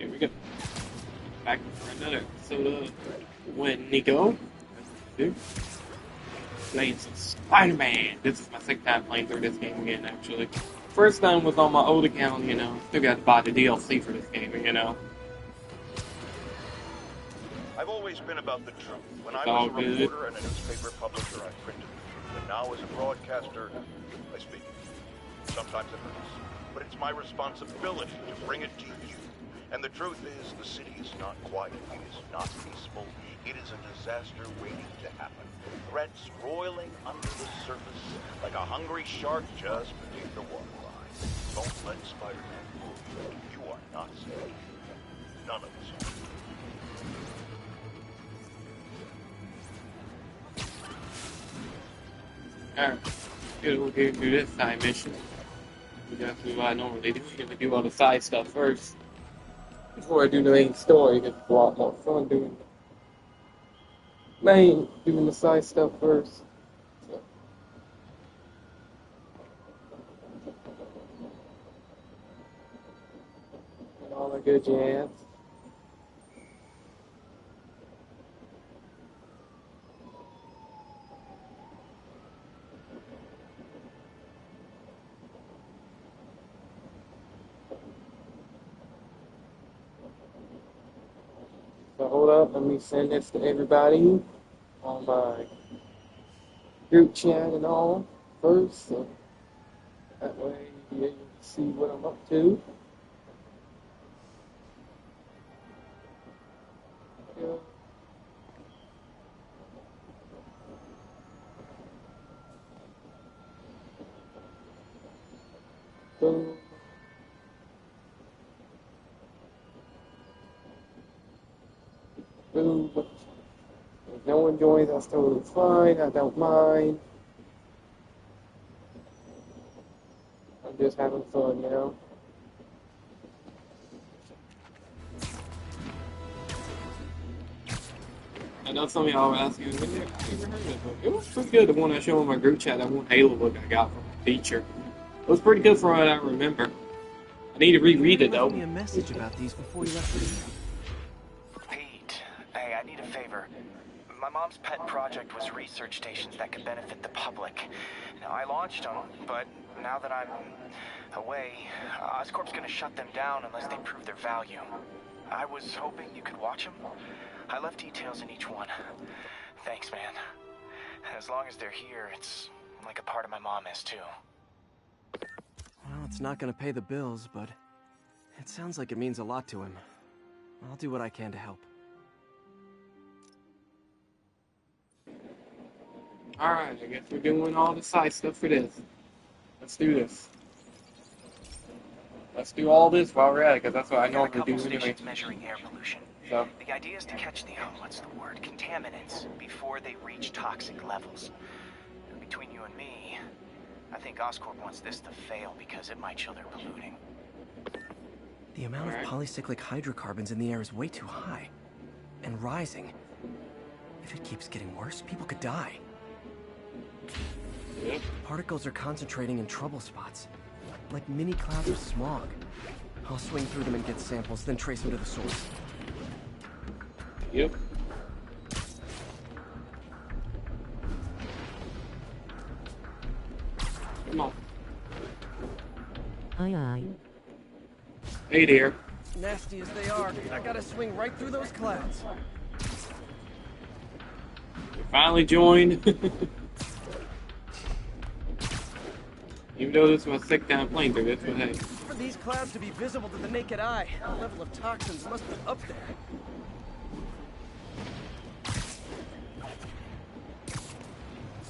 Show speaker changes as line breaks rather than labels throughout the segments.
Here we go. Back for another episode of When Niko. Playing some Spider-Man. This is my second time playing through this game again, actually. First time was on my old account, you know. Still got to buy the DLC for this game, you know.
I've always been about the truth. When
It's
I
all
was a
good.
reporter and a newspaper publisher, I printed the truth. And now as a broadcaster, I speak it. Sometimes it hurts. But it's my responsibility to bring it to you. And the truth is, the city is not quiet. It is not peaceful. It is a disaster waiting to happen. Threats roiling under the surface like a hungry shark just beneath the waterline. Don't let Spider-Man fool you. You are not safe. None of us are.
Alright. We'll get through this side mission. That's what I normally do. I'm gonna do all the side stuff first. Before I do the main story, it's a lot more fun doing the side stuff first. So. And all that good jazz. So hold up, let me send this to everybody on my group chat and all first, so that way you'll be able to see what I'm up to. Yeah. Boom. Boom. If no one joins, that's totally fine. I don't mind. I'm just having fun, you know? I know some of y'all were asking, I've never heard of it. It was pretty good, the one I showed in my group chat, that one Halo book I got from a teacher. It was pretty good from what I remember. I need to reread it, though.
Give me a message about these before you left the room.
Pete, hey, I need a favor. My mom's pet project was research stations that could benefit the public. Now, I launched them, but now that I'm away, Oscorp's gonna shut them down unless they prove their value. I was hoping you could watch them. I left details in each one. Thanks, man. As long as they're here, it's like a part of my mom is, too.
Well, it's not gonna pay the bills, but it sounds like it means a lot to him. I'll do what I can to help.
Alright, I guess we're doing all the side stuff for this. Let's do this. Let's do all this while we're at it, because that's what I normally do anyway.
Stations measuring air pollution.
So,
The idea is to catch the, what's the word, contaminants before they reach toxic levels. Between you and me, I think Oscorp wants this to fail because it might show they're polluting.
The amount of polycyclic hydrocarbons in the air is way too high. And rising. If it keeps getting worse, people could die.
yep.
Particles are concentrating in trouble spots. Like mini clouds of smog. I'll swing through them and get samples, then trace them to the source.
Yep. Come on.
Aye aye.
Hey there.
Nasty as they are, I gotta swing right through those clouds.
You finally joined. Even though this is my second time playing through this, but hey.
For these clouds to be visible to the naked eye, the level of toxins must be up there.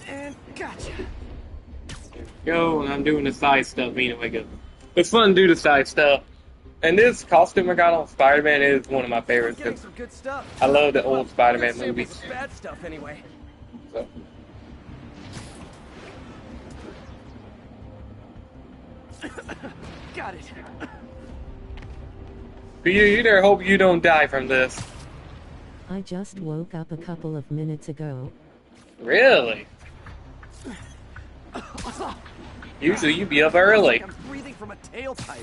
And gotcha.
Go, and I'm doing the side stuff anyway, because it's fun to do the side stuff. And this costume I got on Spider-Man is one of my favorites.
Getting some good stuff.
I love the old Spider-Man
Good samples
movies.
of bad stuff anyway.
So.
Got it.
You there, hope you don't die from this.
I just woke up a couple of minutes ago.
Really? Usually you be up early.
I'm breathing from a tailpipe.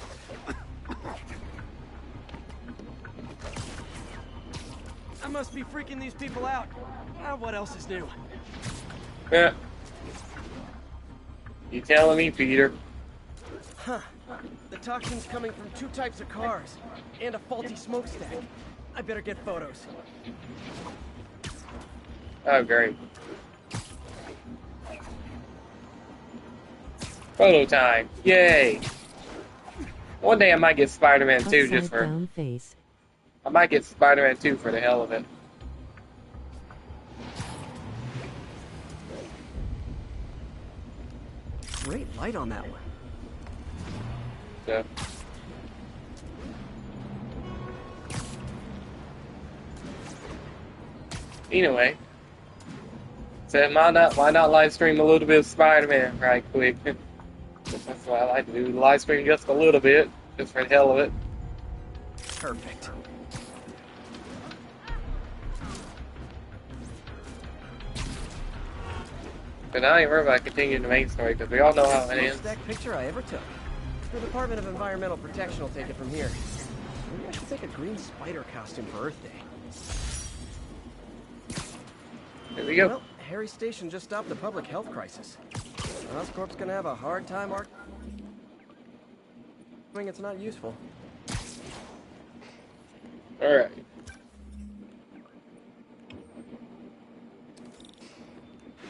must be freaking these people out. What else is new?
Yeah. You telling me, Peter?
Huh. The toxin's coming from 2 types of cars, and a faulty smokestack. I better get photos.
Oh, great. Photo time. Yay. One day I might get Spider-Man 2 just
Upside
for...
down face.
I might get Spider-Man 2 for the hell of it.
Great light on that one.
So. Anyway. So why not live stream a little bit of Spider-Man right quick? That's what I like to do. Live stream just a little bit, just for the hell of it.
Perfect.
But I ain't worried about continuing the main story, because we all know how it ends.
Smokestack picture I ever took. The Department of Environmental Protection will take it from here. Maybe I should take a green spider costume for Earth Day.
There we go.
Well, Harry Station just stopped the public health crisis. Oscorp's gonna have a hard time arguing it's not useful.
Alright.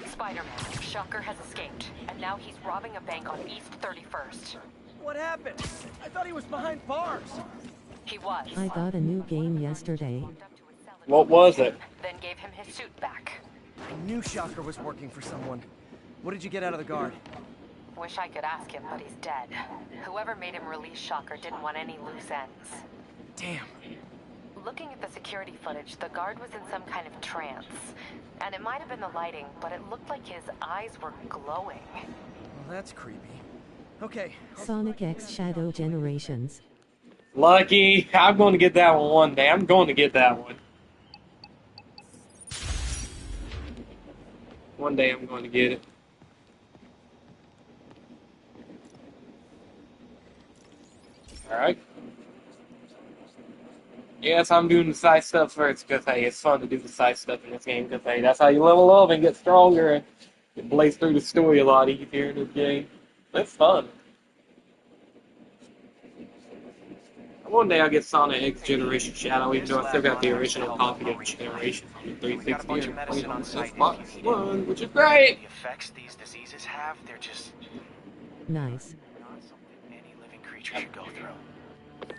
Spider-Man, Shocker has escaped, and now he's robbing a bank on East 31st.
What happened? I thought he was behind bars.
He was.
I got a new game yesterday.
What was it?
Then gave him his suit back.
I knew Shocker was working for someone. What did you get out of the guard?
Wish I could ask him, but he's dead. Whoever made him release Shocker didn't want any loose ends.
Damn.
Looking at the security footage, the guard was in some kind of trance. And it might have been the lighting, but it looked like his eyes were glowing.
Well, that's creepy. Okay.
Sonic X Shadow Generations.
Lucky. I'm going to get that one day. I'm going to get that one. One day I'm going to get it. Alright. Yes, I'm doing the side stuff first because, hey, it's fun to do the side stuff in this game because, hey, that's how you level up and get stronger and blaze through the story a lot easier in this game. It's fun. One day I'll get Sonic X Generation Shadow, even though I still got the original copy of Generation on the 360 and played on the Xbox One, which is great!
The effects these diseases have, they're just
Nice.
not something any living creature should go through.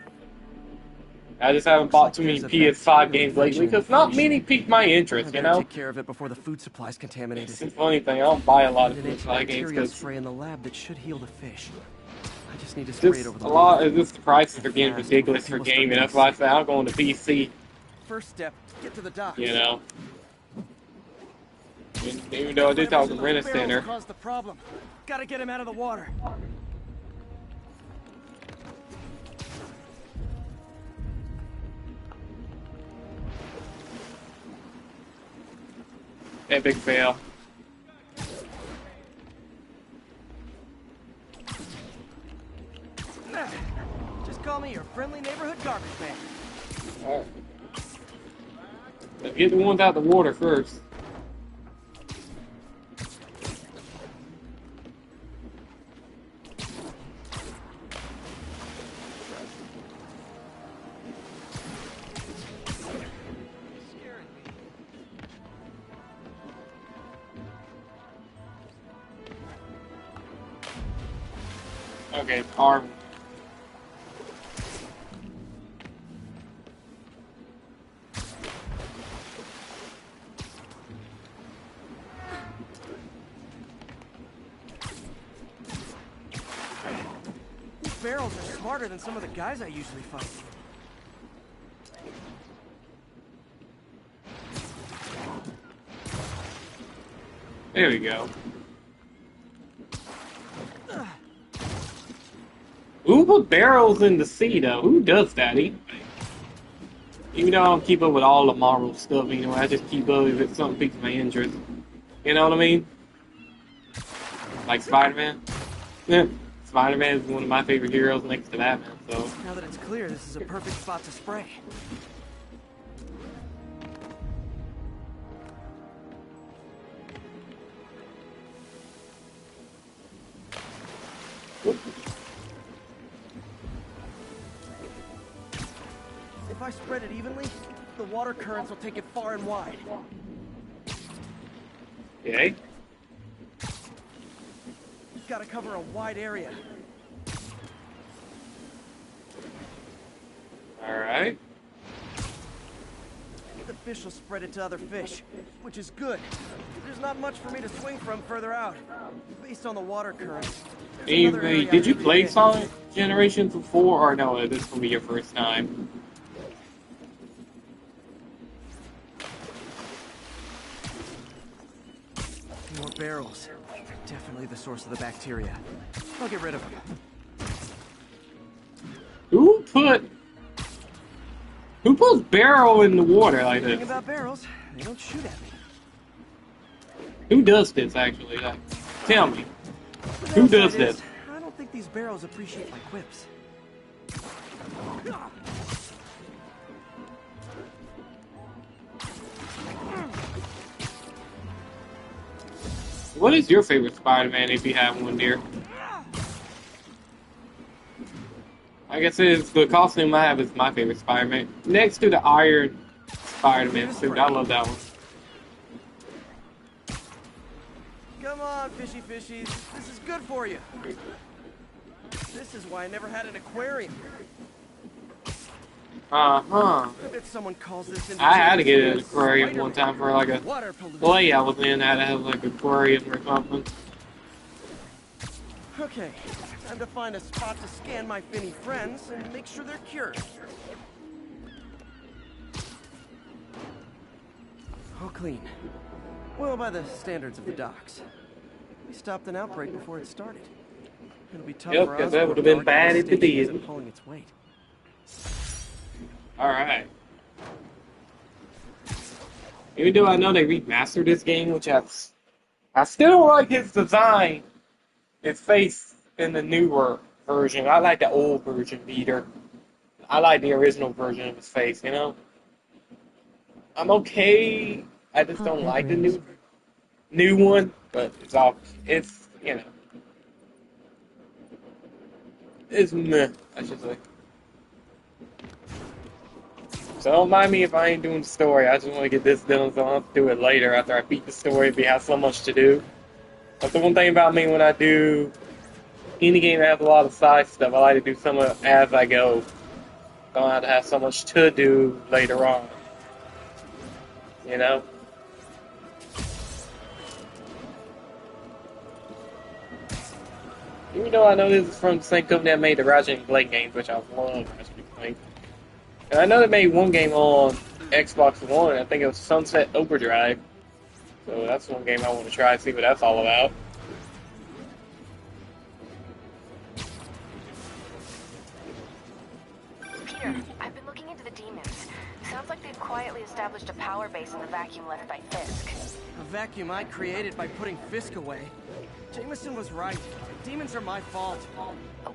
I just haven't bought too many PS5 games lately because not many piqued my interest, you know?
Take care of it before the food supply's contaminated.
It's the funny thing, I don't buy a lot of
An
PS5 games
antibacterial
because
spray in the lab that should heal the fish. I just need to spray it
just
over the
a lot of this prices are getting ridiculous for gaming. That's why I say I'm going to PC,
First step, get to the docks.
you know? Even though I did talk to Rent Center.
Caused the problem. Gotta get him out of the water.
Epic fail.
Just call me your friendly neighborhood garbage man.
Alright. Let's get the ones out of the water first. Okay, arm.
These barrels are smarter than some of the guys I usually fight.
There we go. Who put barrels in the sea, though? Who does that, anyway? Even though I don't keep up with all the Marvel stuff, anyway, I just keep up if it's something piques my interest. You know what I mean? Like Spider-Man? Yeah. Spider-Man is one of my favorite heroes next to Batman, so...
Now that it's clear, this is a perfect spot to spray. If I spread it evenly, the water currents will take it far and wide.
Okay.
Gotta cover a wide area.
Alright.
The fish will spread it to other fish, which is good. There's not much for me to swing from further out. Based on the water currents.
Anyway, did you play Sonic Generations before, or no, this will be your first time?
More barrels. Definitely the source of the bacteria. I'll get rid of them.
Who puts barrel in the water like
The thing
this?
about barrels, they don't shoot at me.
Who does this, actually? Like, tell me. Who does this?
I don't think these barrels appreciate my quips.
What is your favorite Spider-Man if you have one, dear? I guess it's the costume I have is my favorite Spider-Man. Next to the Iron Spider-Man suit. I love that one.
Come on, fishy fishies. This is good for you. This is why I never had an aquarium.
Uh-huh.
I bet someone calls this
I had to get an
Spider-Man.
aquarium one time for like a
Water pollution.
play I was in. I had to have like an aquarium or something.
Okay, time to find a spot to scan my finny friends and make sure they're cured. All clean. Well, by the standards of the docks. We stopped an outbreak before it started. It'll be tough
Yep,
for
'cause
us
that would've been bad if it did.
isn't pulling its weight.
Alright. Even though I know they remastered this game, which I still don't like his design. His face in the newer version. I like the old version better. I like the original version of his face, you know? I'm okay. I just don't like the new one, but it's, you know. It's meh, I should say. So don't mind me if I ain't doing the story. I just want to get this done, so I'll have to do it later after I beat the story if we have so much to do. That's the one thing about me when I do any game that has a lot of side stuff. I like to do some of it as I go. Don't have to have so much to do later on. You know? Even though I know this is from the same company that made the Ratchet and Clank games, which I love Ratchet and Clank. And I know they made one game on Xbox One. I think it was Sunset Overdrive. So that's one game I want to try and see what that's all about.
Peter, I've been looking into the demons. Sounds like they've quietly established a power base in the vacuum left by Fisk.
A vacuum I created by putting Fisk away. Jameson was right. Demons are my fault.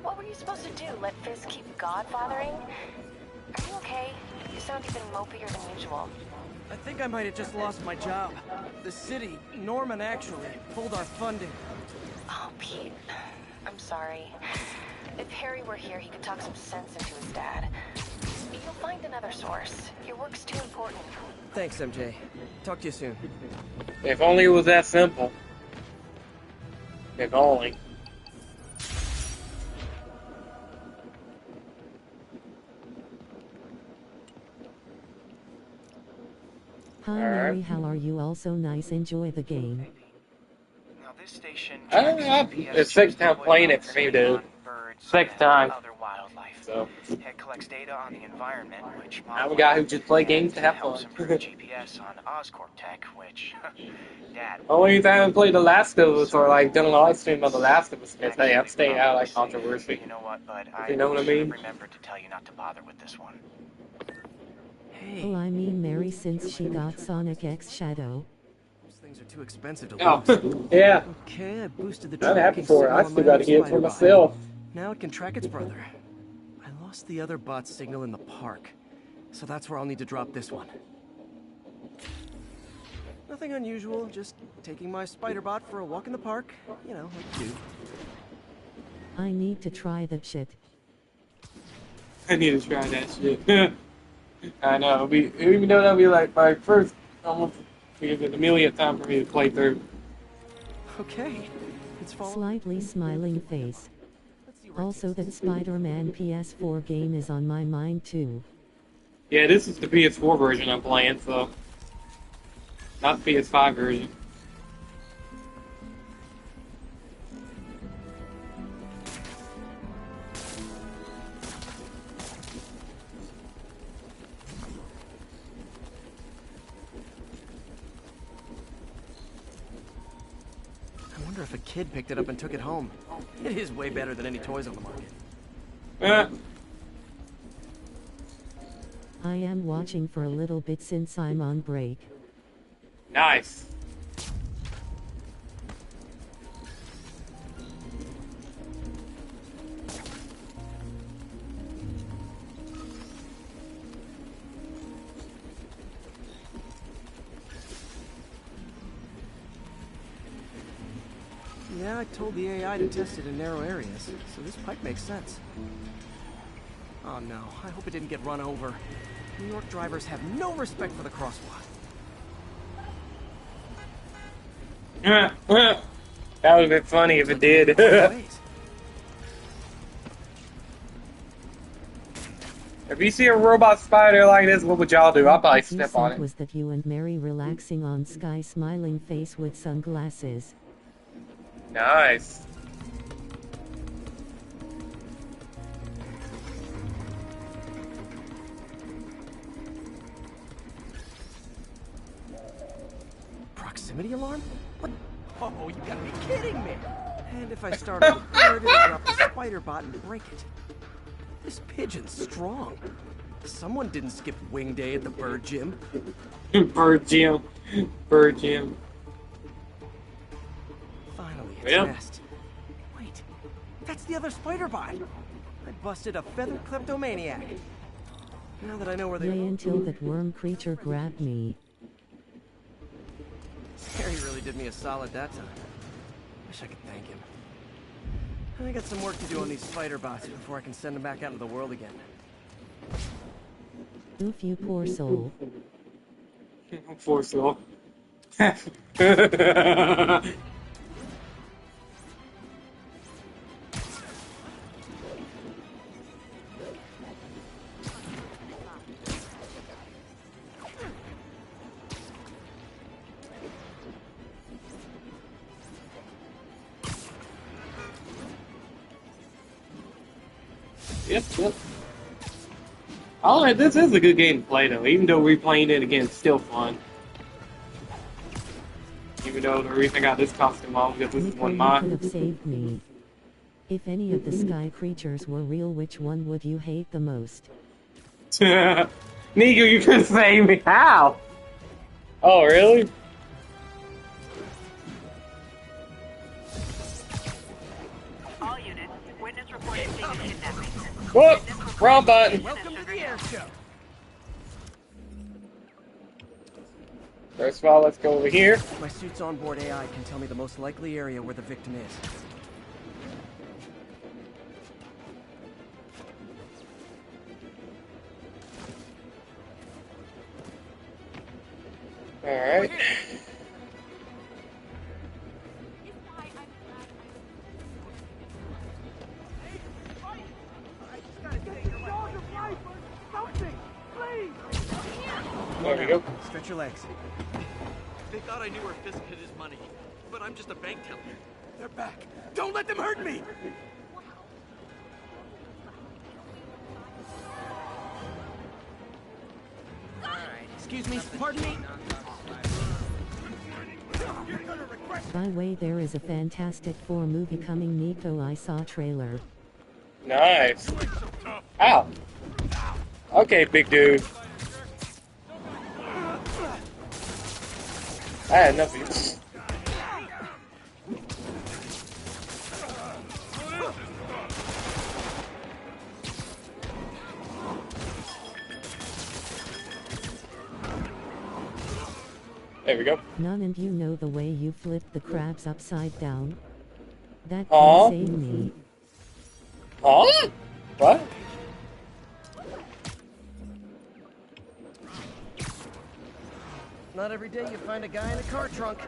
What were you supposed to do? Let Fisk keep godfathering? Are you okay? You sound even mopier than usual.
I think I might have just lost my job. The city, Norman actually, pulled our funding.
Oh, Pete. I'm sorry. If Harry were here, he could talk some sense into his dad. You'll find another source. Your work's too important.
Thanks, MJ. Talk to you soon.
If only it was that simple. If only.
Hi Mary, how are you? Also nice, enjoy the game.
Now this station
It's sixth time playing it for me, dude. Sixth time.
Other wildlife.
So
It collects data on the environment, which
I'm a guy who just play games to have
helps
fun.
improve GPS on Oscorp tech, which Dad.
Only time I played The Last of Us or like done a live stream of The Last of Us because hey, I'm staying out of like controversy.
You know what, bud?
You know what I mean?
Remember to tell you not to bother with this one.
Hey,
Oh, I mean Mary since she got Sonic X Shadow.
those things are too expensive to
Oh,
lose.
yeah.
Okay, I boosted the
I'm happy
tracking
for it. I
signal on
still
my
gotta
new
get it for
spider bot.
myself.
Now it can track its brother. I lost the other bot's signal in the park, so that's where I'll need to drop this one. Nothing unusual, just taking my spider bot for a walk in the park, you know, like you do.
I need to try that shit.
I need to try that shit. I know. Even though that'll be like my first, almost the millionth time for me to play through.
Okay. It's falling.
Slightly smiling face.
Let's see where it
Also,
takes
that Spider-Man PS4 game is on my mind too.
Yeah, this is the PS4 version I'm playing, so not the PS5 version.
I wonder if a kid picked it up and took it home. It is way better than any toys on the market.
Eh,
I am watching for a little bit since I'm on break.
nice.
Yeah, I told the AI to test it in narrow areas, so this pipe makes sense. Oh no, I hope it didn't get run over. New York drivers have no respect for the crosswalk.
That would have been funny if it did.
Wait.
If you see a robot spider like this, what would y'all do? I'll probably
What you
step on
sent
it.
was that you and Mary relaxing on Sky smiling face with sunglasses.
Nice.
Proximity alarm? What? Oh, you gotta be kidding me! And if I start on the bird, it'll drop the spider bot and break it. This pigeon's strong. Someone didn't skip wing day at the bird gym.
Bird Jim. Bird Jim.
Finally, it's
Yep.
nest. Wait, that's the other spider bot. I busted a feathered kleptomaniac. Now that I know where they
Yay
are.
until that worm creature grabbed me.
Harry really did me a solid that time. Wish I could thank him. I got some work to do on these spider bots before I can send them back out into the world again.
Oof, you poor soul.
Poor soul. Yep. Oh, this is a good game to play though. Even though replaying it again, it's still fun. Even though the reason I got this costume on because this is
Niko,
one of
you
mine.
could have saved me. If any of the sky creatures were real, which one would you hate the most?
Niko, you could save me. How? Oh, really?
All units, witness reported seeing a kidnapping.
Whoop! Wrong button.
Welcome to the air show.
First of all, let's go over here.
My suit's onboard AI can tell me the most likely area where the victim is.
Alright. There we go.
Stretch your legs.
They thought I knew where Fisk hid his money, but I'm just a bank teller. They're back. Don't let them hurt me!
Excuse me, pardon me.
By the way, there is a Fantastic Four movie coming. Niko, I saw trailer.
Nice. Ow. Okay, big dude. I had enough of you. There we go.
None, and you know the way you flipped the crabs upside down? That
Aw.
can save me.
Huh? What?
Not every day you find a guy in a car trunk.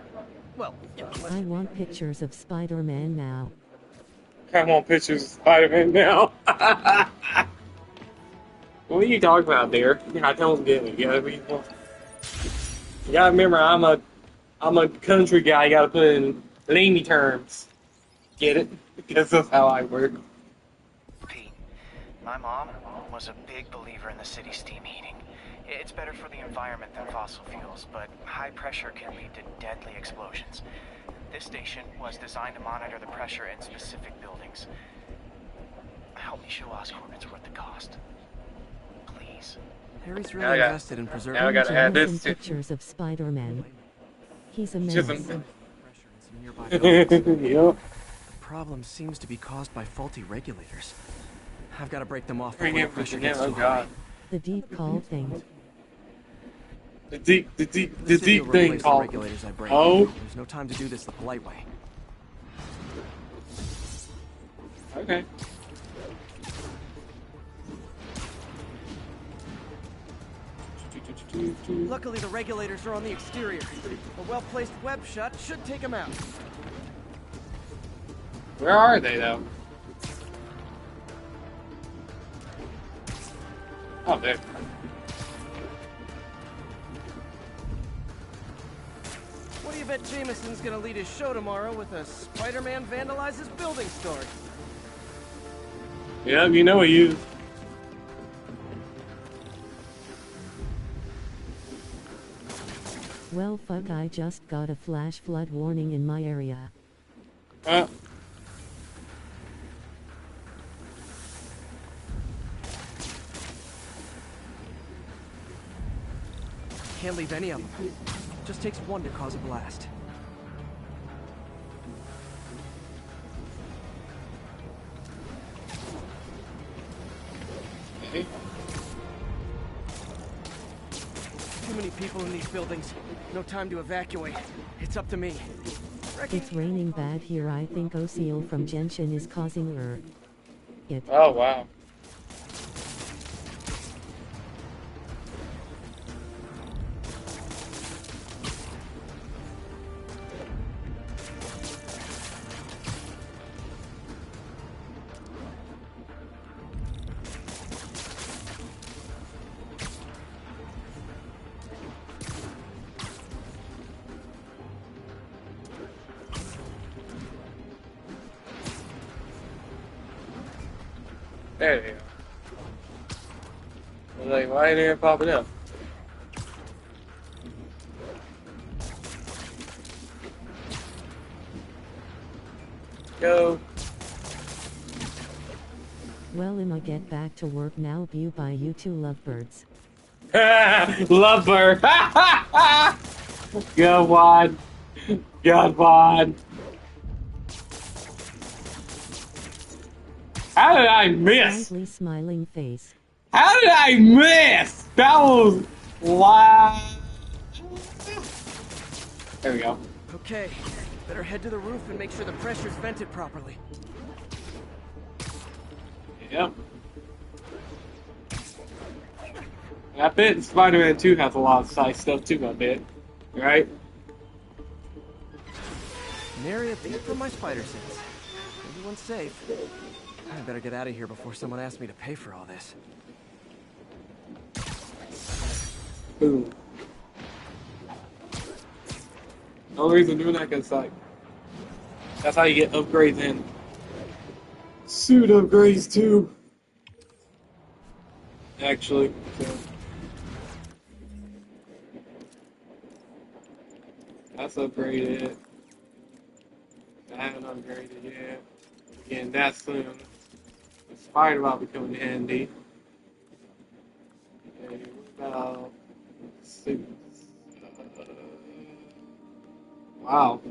Well, you know, unless
I want pictures of Spider-Man now.
I want pictures of Spider-Man now. What are you talking about, dear? I don't get it. You gotta remember, I'm a country guy. You gotta put it in layman terms. Get it? Because that's how I work.
Pete, my mom was a big believer in the city's steam heating. It's better for the environment than fossil fuels, but high pressure can lead to deadly explosions. This station was designed to monitor the pressure in specific buildings. Help me show Oscorp it's worth the cost. Please.
Harry's
Now
really
I got-
invested in preserving.
now I gotta add
Some
this to.
pictures of Spider-Man. He's a
Just
menace.
Pressure in some nearby buildings.
Yep.
The problem seems to be caused by faulty regulators. I've got to break them off
Bring
before the
it,
pressure
oh
gets too high.
god.
The deep call thing.
The deep
The city
thing
will replace the
called.
regulators I break.
Oh.
There's no time to do this the polite way.
Okay.
Luckily, the regulators are on the exterior. A well-placed web shot should take them out.
Where are they though? Oh, there.
What do you bet Jameson's gonna lead his show tomorrow with a Spider-Man vandalizes building story?
Yeah, you know you.
Well, fuck, I just got a flash flood warning in my area.
Can't leave any of them. Just takes one to cause a blast.
Okay.
Too many people in these buildings. No time to evacuate. It's up to me.
It's raining bad here. I think Oceal from Genshin is causing it.
Oh wow. There they are. I was like, why ain't they popping up? Go.
Well, I'ma get back to work now. View by you two lovebirds.
Lover. Go on. Go on. How did I miss?
Slightly smiling face.
How did I miss? That was wow. There we go.
Okay, better head to the roof and make sure the pressure's vented properly.
Yep. I bet Spider-Man 2 has a lot of side stuff too, I bet. Right?
Nary a peep from my spider sense. Everyone's safe. I better get out of here before someone asks me to pay for all this.
Boom. The only reason I'm doing that is like, that's how you get upgrades in. Suit upgrades too. Actually, so. That's upgraded. I haven't upgraded yet. Again, that's soon. The spider about becoming handy. Okay, what about suits? Wow.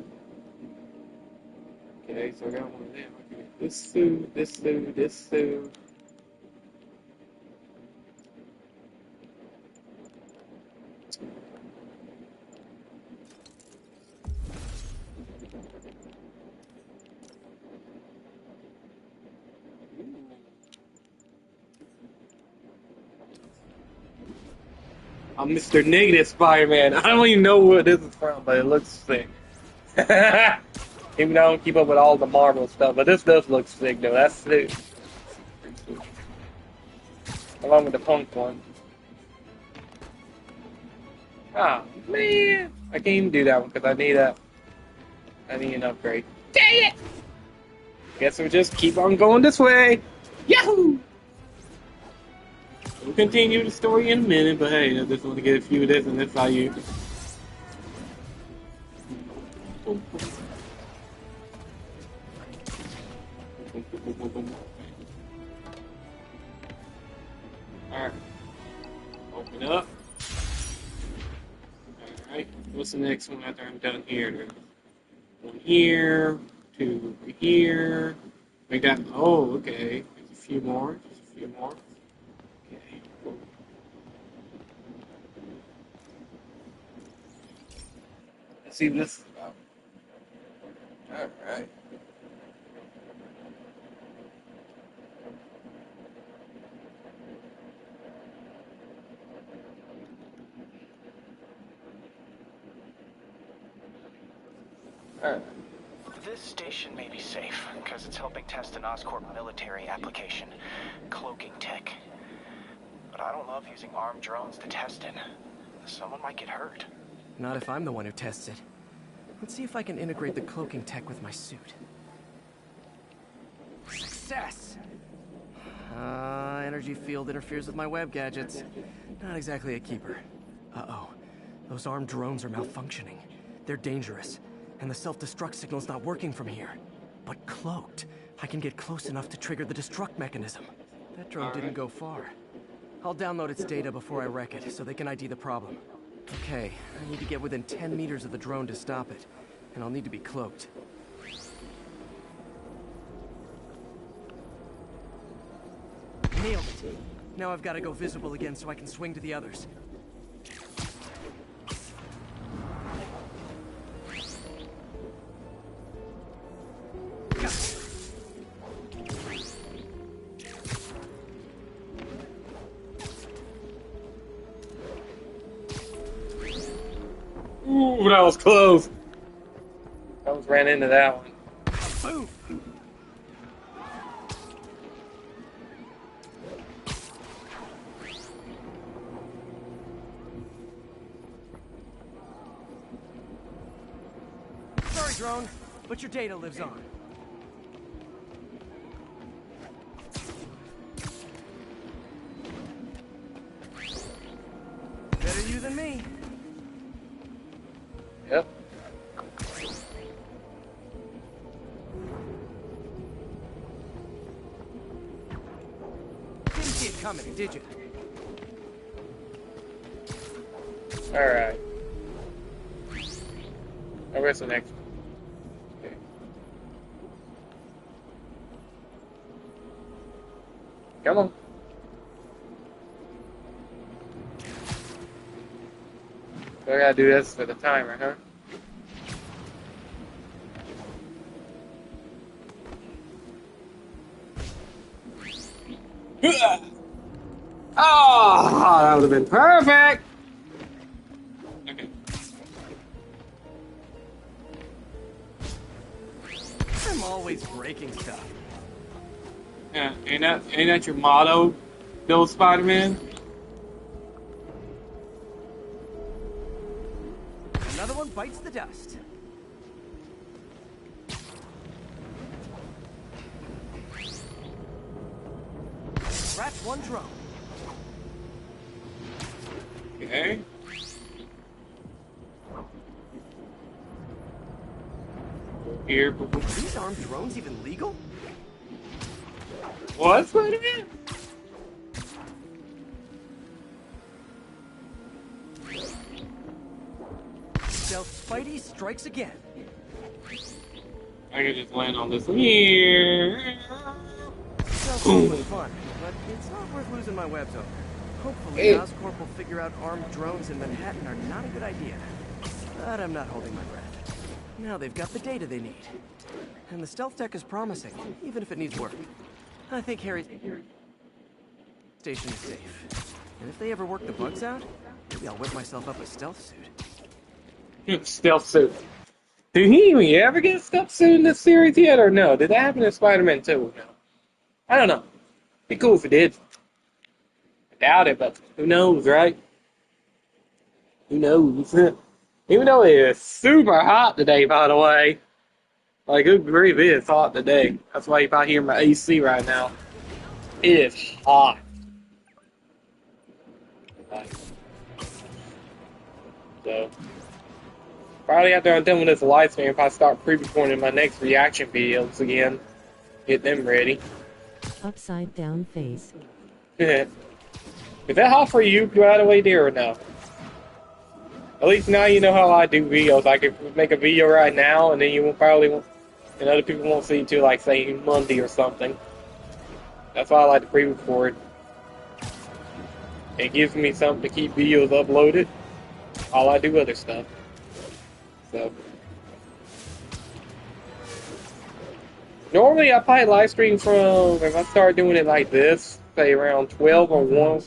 Okay, so I got one of them. I can get this suit, this suit, this suit. I'm Mr. Negative Spider-Man. I don't even know where this is from, but it looks sick. Even though I don't keep up with all the Marvel stuff, but this does look sick though. That's sick. Along with the punk one. Ah, man. I can't even do that one because I need an upgrade. Dang it! Guess we'll just keep on going this way. Yahoo! We'll continue the story in a minute, but hey, I just want to get a few of this, and that's how you. Alright. Open up. Alright. What's the next one after I'm done here? There's one here, two over here. Make that. Oh, okay. There's a few more. Just a few more. Okay. Cool. Let's see what this is about. Alright. Alright.
This station may be safe, because it's helping test an Oscorp military application, cloaking tech. But I don't love using armed drones to test it. Someone might get hurt.
Not if I'm the one who tests it. Let's see if I can integrate the cloaking tech with my suit. Success! Energy field interferes with my web gadgets. Not exactly a keeper. Uh-oh. Those armed drones are malfunctioning. They're dangerous. And the self-destruct signal's not working from here. But cloaked, I can get close enough to trigger the destruct mechanism. That drone didn't go far. I'll download its data before I wreck it, so they can ID the problem. Okay, I need to get within 10 meters of the drone to stop it. And I'll need to be cloaked. Nailed it. Now I've got to go visible again so I can swing to the others.
Ooh, that was close. I almost ran into that one.
Boom! Sorry, drone, but your data lives on. Better you than me.
Yep.
Didn't see it coming, did you?
Alright. Now where's the next one? Okay. Come on. So I gotta do this for the timer, huh? Oh, that would have been perfect. Okay.
I'm always breaking stuff.
Yeah, ain't that your motto, Bill Spider-Man?
Another one bites the dust. Scratch one drone.
Okay. Here.
Are these armed drones even legal?
What, Spider-Man?
Stealth Spidey strikes again.
I can just land on this one here.
Stealth was fun, but it's not worth losing my webs over. Hopefully, Oscorp will figure out armed drones in Manhattan are not a good idea. But I'm not holding my breath. Now they've got the data they need. And the stealth tech is promising, even if it needs work. I think Harry's station is safe. And if they ever work the bugs out, maybe I'll whip myself up a stealth suit.
Stealth suit. Did he even ever get a stealth suit in this series yet, or no? Did that happen in Spider-Man 2? No. I don't know. Be cool if it did. I doubt it, but who knows, right? Who knows? Even though it is super hot today, by the way. Like, good grief, it is hot today. That's why you probably hear my AC right now. It is hot. So, probably after I'm done with this live stream, if I start pre-recording my next reaction videos again, get them ready.
Upside down face.
Is that hot for you, by the way, dear, or no? At least now you know how I do videos. I could make a video right now, and then you won't and other people won't see it till, like, say, Monday or something. That's why I like to pre-record. It gives me something to keep videos uploaded while I do other stuff. So, normally I probably live stream from, if I start doing it like this, say around 12 or 1.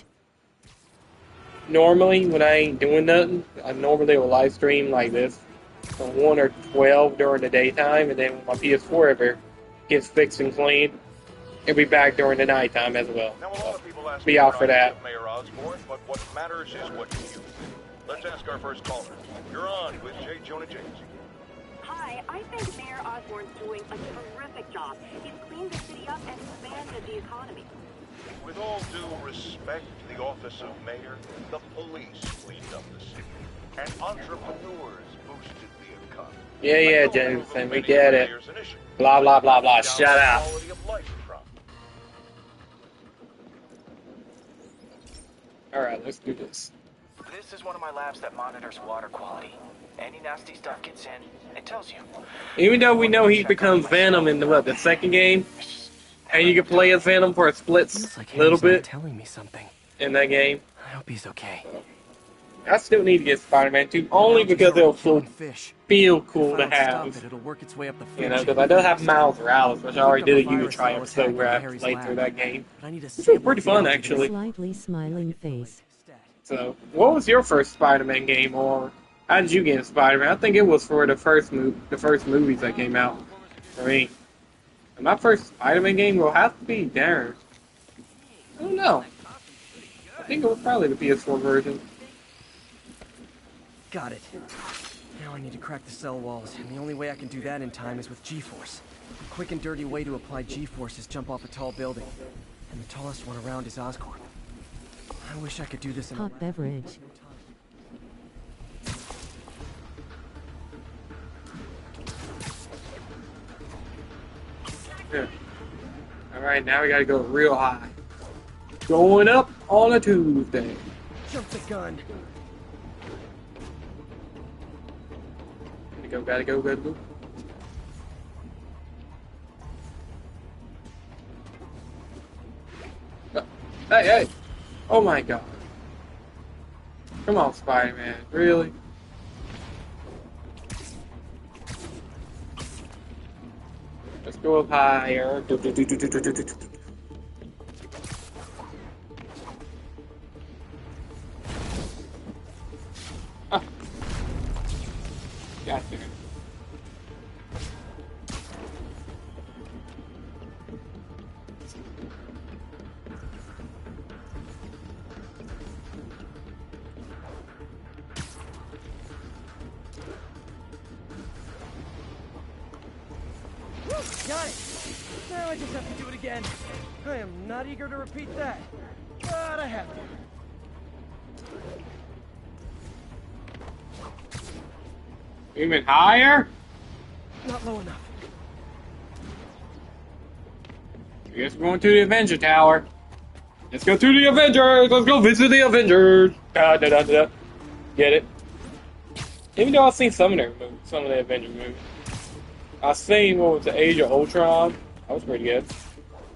Normally, when I ain't doing nothing, I normally will live stream like this from 1 or 12 during the daytime, and then when my PS4 ever gets fixed and clean, it'll be back during the nighttime as well.
Now, a lot of people ask
Be out for that.
Mayor Osborn, but what matters is what you do. Let's ask our first caller. You're on with J. Jonah James.
Hi, I think Mayor Osborn's doing a terrific job. He's cleaned the city up and expanded the economy.
With all due respect to the office of mayor, the police cleaned up the city, and entrepreneurs boosted the economy.
Yeah, Jameson, we get it. Blah, blah, blah, blah. Shut up. Alright, let's do this.
This is one of my labs that monitors water quality. Any nasty stuff gets in, it tells you.
Even though we know he becomes Venom in the second game, and you can play as Venom for a little bit
telling me something
in that game.
I hope he's okay.
I still need to get Spider-Man 2, only because it'll feel cool to have.
It'll work its way up the food
You know, because I do have Miles Morales, which I already did a Unitry episode where I played through that game. Which was pretty fun, actually.
Slightly smiling face.
So, what was your first Spider-Man game, or how did you get into Spider-Man? I think it was for the first movies that came out for me. And my first Spider-Man game will have to be Darren. I don't know. I think it was probably the PS4 version.
Got it. Now I need to crack the cell walls, and the only way I can do that in time is with G-Force. A quick and dirty way to apply G-Force is jump off a tall building. And the tallest one around is Oscorp. I wish I could do this in
Hot beverage.
Yeah. Alright, now we gotta go real high. Going up on a Tuesday.
Jump the gun.
Gotta go. Hey! Oh my god. Come on, Spider-Man. Really? Let's go up higher. Ah. Got there.
Got it! Now I just have to do it again. I am not eager to repeat that, but I have to.
Even higher?
Not low enough.
I guess we're going to the Avenger Tower. Let's go to the Avengers! Let's go visit the Avengers! Get it? Even though I've seen some of the Avengers movies. I've seen, what was the Age of Ultron? That was pretty good.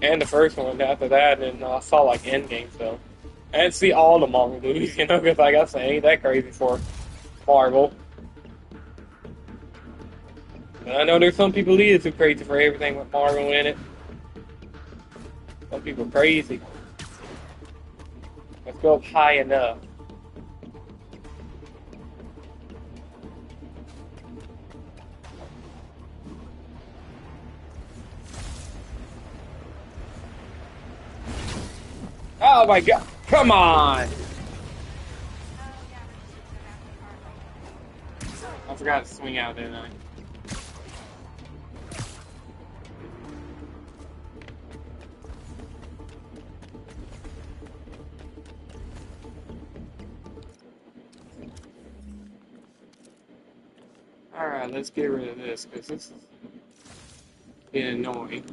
And the first one after that, and I saw like Endgame, so. I didn't see all the Marvel movies, you know, because like I said, ain't that crazy for Marvel. But I know there's some people who are too crazy for everything with Marvel in it. Some people crazy. go up high enough. Oh my god, come on! I forgot to swing out, didn't I? Alright, let's get rid of this, because this is getting annoying.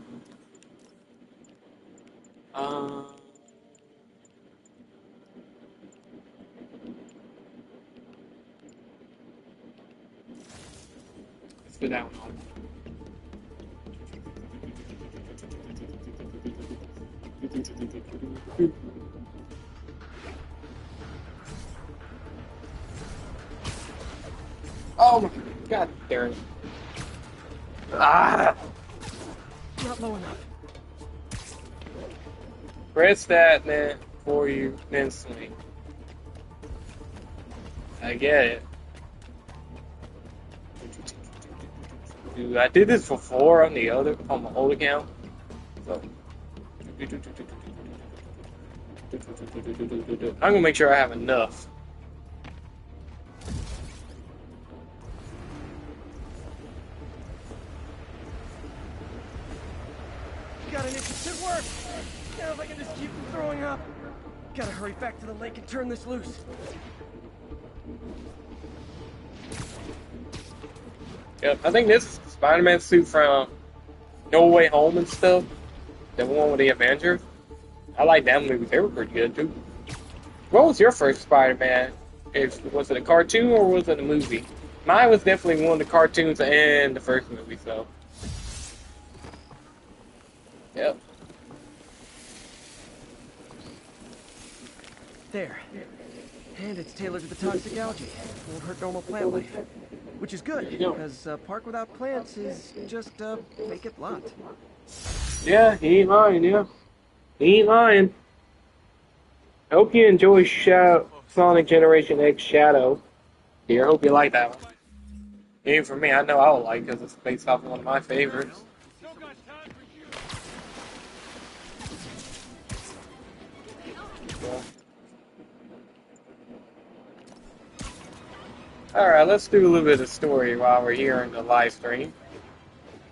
Let's put that one on. Oh my god, darn it. Ah!
Not low enough.
Press that, man, before you then swing. I get it. Dude, I did this before on my old account. So. I'm gonna make sure I have enough.
Got an instant work. Now if I can just keep from throwing up. Gotta hurry back to the lake and turn this loose.
Yep, I think this Spider-Man suit from No Way Home and stuff, the one with the Avengers, I like that movie. They were pretty good too. What was your first Spider-Man? Was it a cartoon or was it a movie? Mine was definitely one of the cartoons and the first movie, so. Yep.
There. And it's tailored to the toxic algae. Won't hurt normal plant life. Which is good, because a park without plants is just a vacant lot.
Yeah, he ain't lying, yeah. He ain't lying. I hope you enjoy Sonic Generation X Shadow. Here, I hope you like that one. Even for me, I know I will like it because it's based off one of my favorites. Alright, let's do a little bit of story while we're here in the live stream.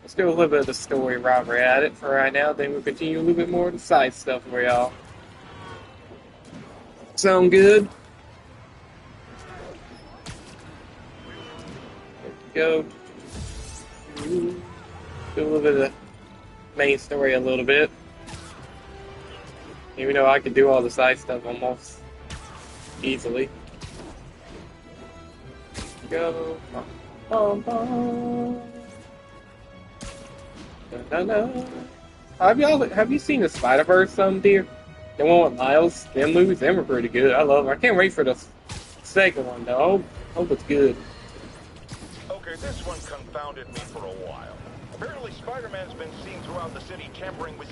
Let's do a little bit of the story while we're at it for right now, then we'll continue a little bit more of the side stuff for y'all. Sound good? There we go. Do a little bit of the main story a little bit. Even though I could do all the side stuff almost easily. Go. Bum, bum. Da, da, da. Have you seen the Spider-Verse dear? The one with Miles? Them movies, them were pretty good. I love them. I can't wait for the second one though. Hope it's good.
Okay, this one confounded me for a while. Apparently Spider-Man's been seen throughout the city tampering with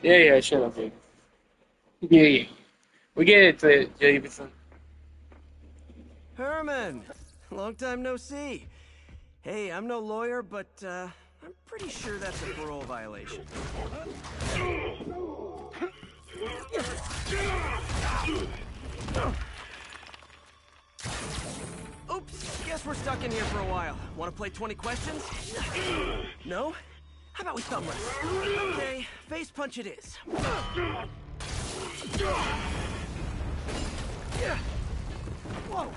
Yeah, shut up, dude. Yeah. We get it, Jameson.
Herman! Long time no see. Hey, I'm no lawyer, but I'm pretty sure that's a parole violation. Oops, guess we're stuck in here for a while. Want to play 20 questions? No? How about we thumb wrestle? Okay, face punch it is. Whoa!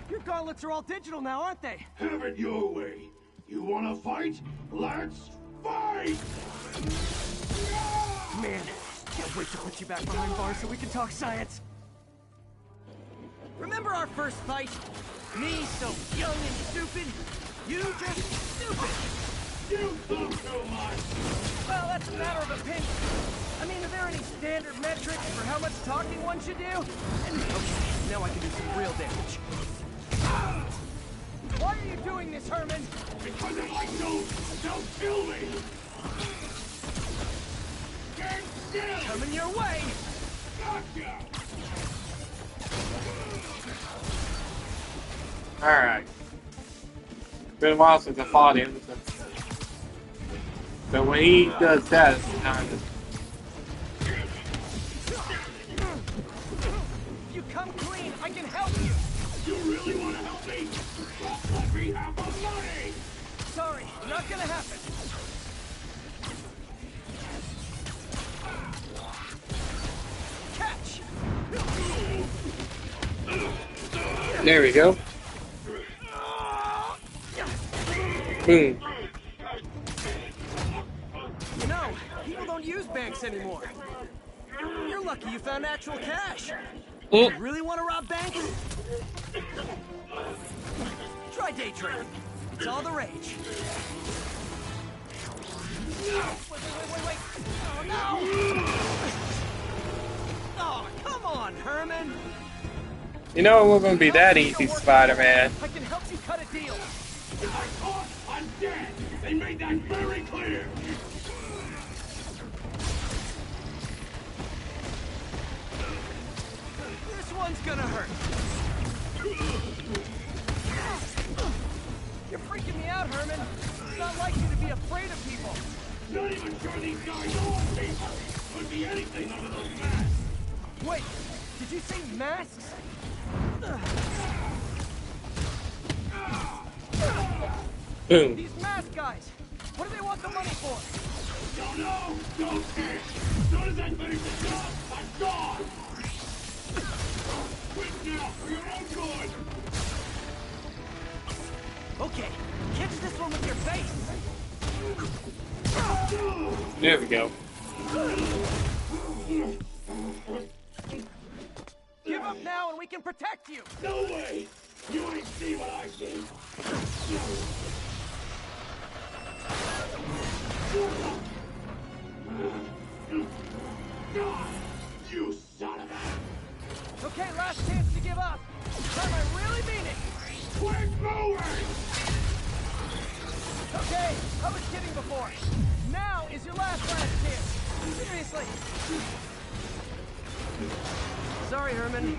Your gauntlets are all digital now, aren't they?
Have it your way. You wanna fight? Let's fight!
Man, can't wait to put you back behind bars so we can talk science. Remember our first fight? Me so young and stupid, you just stupid.
You talk too much!
Well, that's a matter of opinion. I mean, are there any standard metrics for how much talking one should do? Okay, now I can do some real damage. Why are you doing this, Herman?
Because if I don't, they'll kill me! Get still!
Coming your way!
Gotcha!
Alright. Been a while since I fought him, so when he does that, it's kind of...
If you come clean, I can help you.
You really want to help me? Well, let me have my money!
Sorry, not gonna happen. Catch!
There we go. Boom.
You know, people don't use banks anymore. You're lucky you found actual cash. You really want to rob banks? Try day trading. It's all the rage. Wait. Oh, no! Oh, come on, Herman.
You know it wasn't gonna be that easy, Spider-Man.
I can help you cut a deal.
If I caught, I'm dead! They made that very clear!
This one's gonna hurt. You're freaking me out, Herman. It's not like you to be afraid of people.
Not even sure these guys are people! Could be anything under those masks!
Wait, did you say masks?
Boom.
These mask guys, what do they want the money for?
Don't know! Don't care! As soon as I finish the job, I'm gone! Quit now, for your own good!
Okay, catch this one with your face.
There we go.
Give up now and we can protect you.
No way! You ain't see what I see! You son of a...
Okay, last chance to give up. This time I really mean it.
Quit moving!
Okay, I was kidding before. Now is your last chance. Seriously. Sorry, Herman.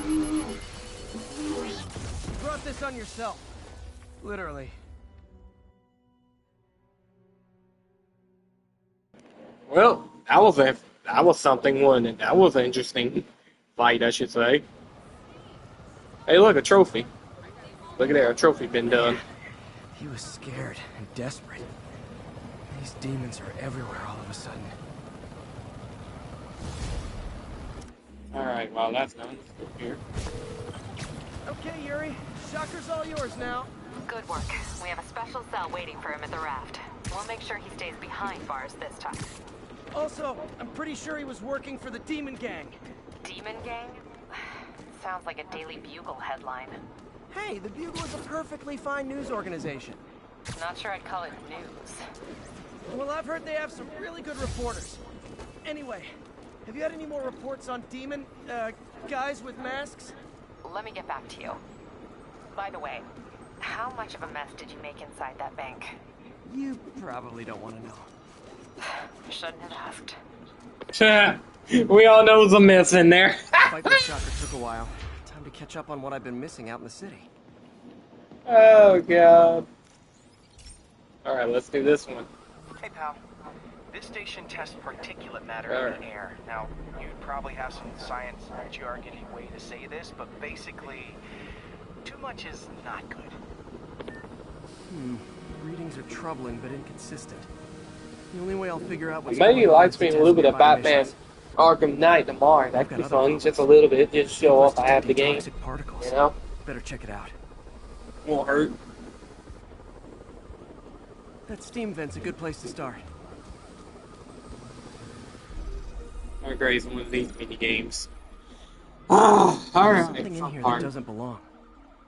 You brought this on yourself. Literally.
Well, that was something, wasn't it? That was an interesting fight, I should say. Hey, look, a trophy. Look at there, a trophy been done.
He was scared and desperate. These demons are everywhere all of a sudden.
Alright, well, that's done. Let's go here.
Okay, Yuri. Shocker's all yours now.
Good work. We have a special cell waiting for him at the raft. We'll make sure he stays behind bars this time.
Also, I'm pretty sure he was working for the Demon Gang.
Demon Gang? Sounds like a Daily Bugle headline.
Hey, the Bugle is a perfectly fine news organization.
Not sure I'd call it news.
Well, I've heard they have some really good reporters. Anyway, have you had any more reports on demon, guys with masks?
Let me get back to you. By the way, how much of a mess did you make inside that bank?
You probably don't want to know.
Shouldn't have asked.
We all know there's a mess in there.
Fight with Shocker took a while. Time to catch up on what I've been missing out in the city.
Oh, God. Alright, let's do this one.
Hey, pal. This station tests particulate matter in the air. Now, you'd probably have some science jargony way to say this, but basically, too much is not good.
Readings are troubling but inconsistent. The only way I'll figure out what's
Maybe
going on
light
is to
stream a
test
little bit of
nearby
Batman
emissions.
Arkham Knight tomorrow. That'd be fun, just a little bit, just show off I have the game.
Toxic particles.
You know?
Better check it out.
Won't hurt.
That steam vent's a good place to start.
I'm crazy one of these mini games. Alright.
Something in here that doesn't belong.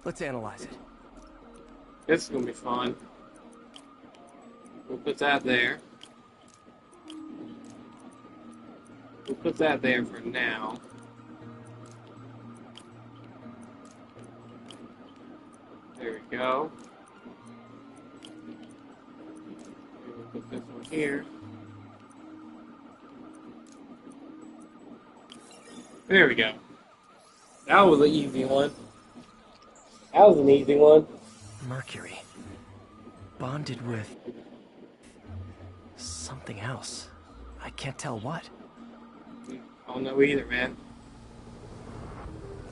Let's analyze it.
This is gonna be fun. We'll put that there. We'll put that there for now. There we go. We'll put this one here. There we go. That was an easy one. That was an easy one.
Mercury. Bonded with... something else. I can't tell what.
I don't know either, man.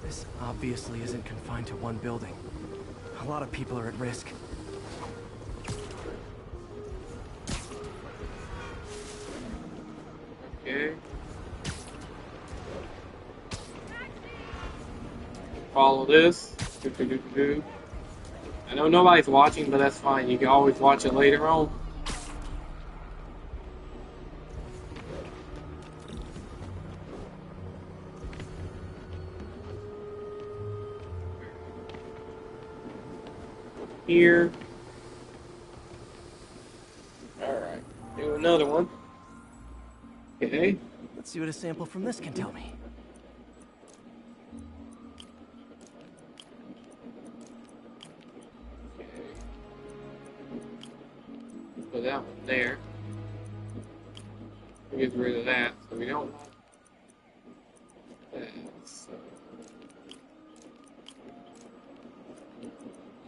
This obviously isn't confined to one building. A lot of people are at risk.
Okay. Follow this. I know nobody's watching, but that's fine. You can always watch it later on. Here. Alright. Do another one. Okay.
Let's see what a sample from this can tell me.
Put that one there. Get rid of that, so we don't want that. So.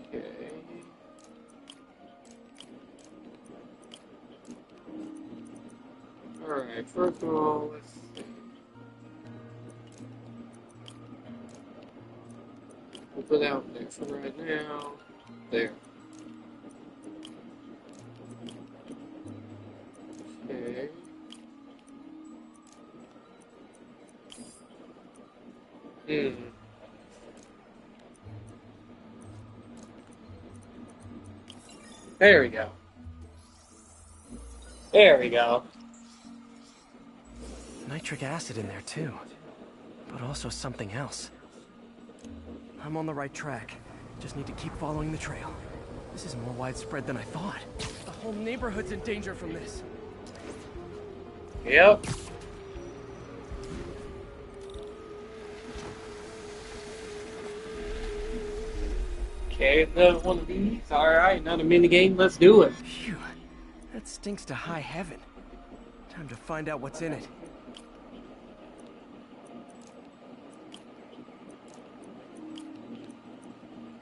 Okay. Alright, first of all, let's see. We'll put that one there for right now. There. Okay. There we go. There we go.
Nitric acid in there too, but also something else. I'm on the right track. Just need to keep following the trail. This is more widespread than I thought.
The whole neighborhood's in danger from this.
Yep. Okay, another one of these. Alright, another minigame. Let's do it.
Phew. That stinks to high heaven. Time to find out what's in it.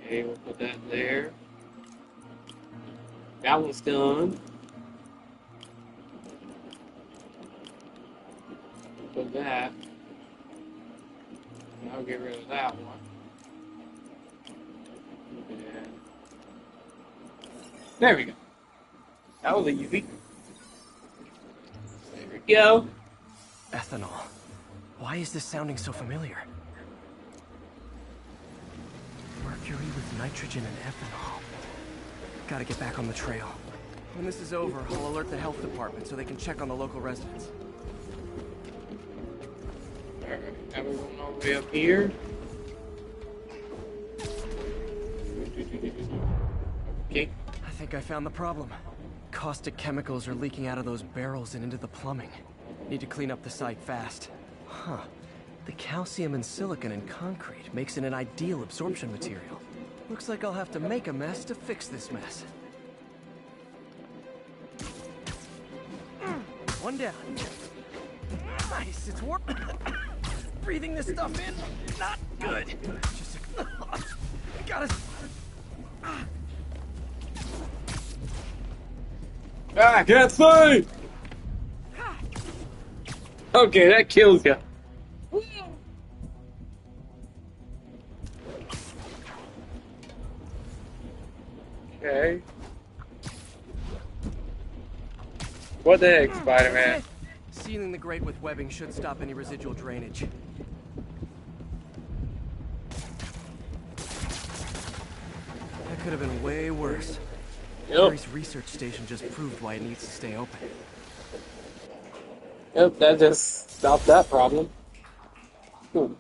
Okay, we'll put that there. That one's done. Put that. And I'll get rid of that one. And there we go. That was easy. There we go.
Ethanol. Why is this sounding so familiar? Mercury with nitrogen and ethanol. Gotta get back on the trail.
When this is over, I'll alert the health department so they can check on the local residents.
Alright, now we're going all the way up here. Okay.
I think I found the problem. Caustic chemicals are leaking out of those barrels and into the plumbing. Need to clean up the site fast. Huh. The calcium and silicon in concrete makes it an ideal absorption material. Looks like I'll have to make a mess to fix this mess.
One down. Nice, it's warm. Breathing this stuff in, not good. Just gotta.
I can't see! Okay, that kills you. Okay. What the heck, Spider-Man?
Sealing the grate with webbing should stop any residual drainage.
That could have been way worse.
Yep.
Harry's research station just proved why it needs to stay open.
Yep, that just stopped that problem. Cool.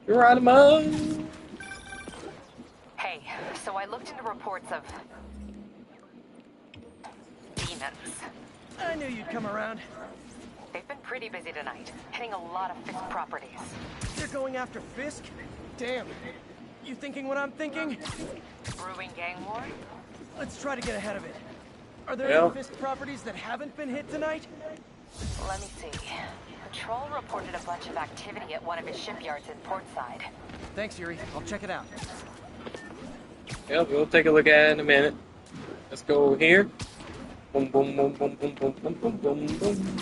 Geronimo!
Hey, so I looked into reports of demons.
I knew you'd come around.
They've been pretty busy tonight, hitting a lot of Fisk properties.
They're going after Fisk? Damn. You thinking what I'm thinking?
Brewing gang war?
Let's try to get ahead of it. Are there
Yeah.
any Fisk properties that haven't been hit tonight?
Let me see. I'm Patrol reported a bunch of activity at one of his shipyards in Portside.
Thanks, Yuri. I'll check it out.
Yep, we'll take a look at it in a minute. Let's go over here. Boom, boom, boom, boom, boom, boom, boom, boom, boom, boom.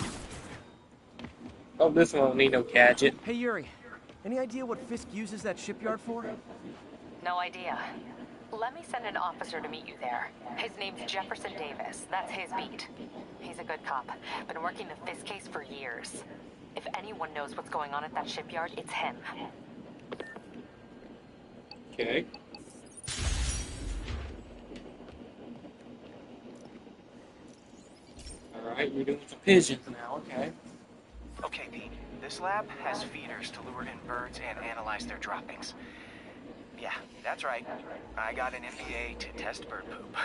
Oh, this one don't need no gadget.
Hey, Yuri. Any idea what Fisk uses that shipyard for?
No idea. Let me send an officer to meet you there. His name's Jefferson Davis. That's his beat. He's a good cop. Been working the Fisk case for years. If anyone knows what's going on at that shipyard, it's him.
Okay. Alright, we're doing some pigeons now, okay.
Okay, Pete. This lab has feeders to lure in birds and analyze their droppings. Yeah, that's right. I got an MPA to test bird poop.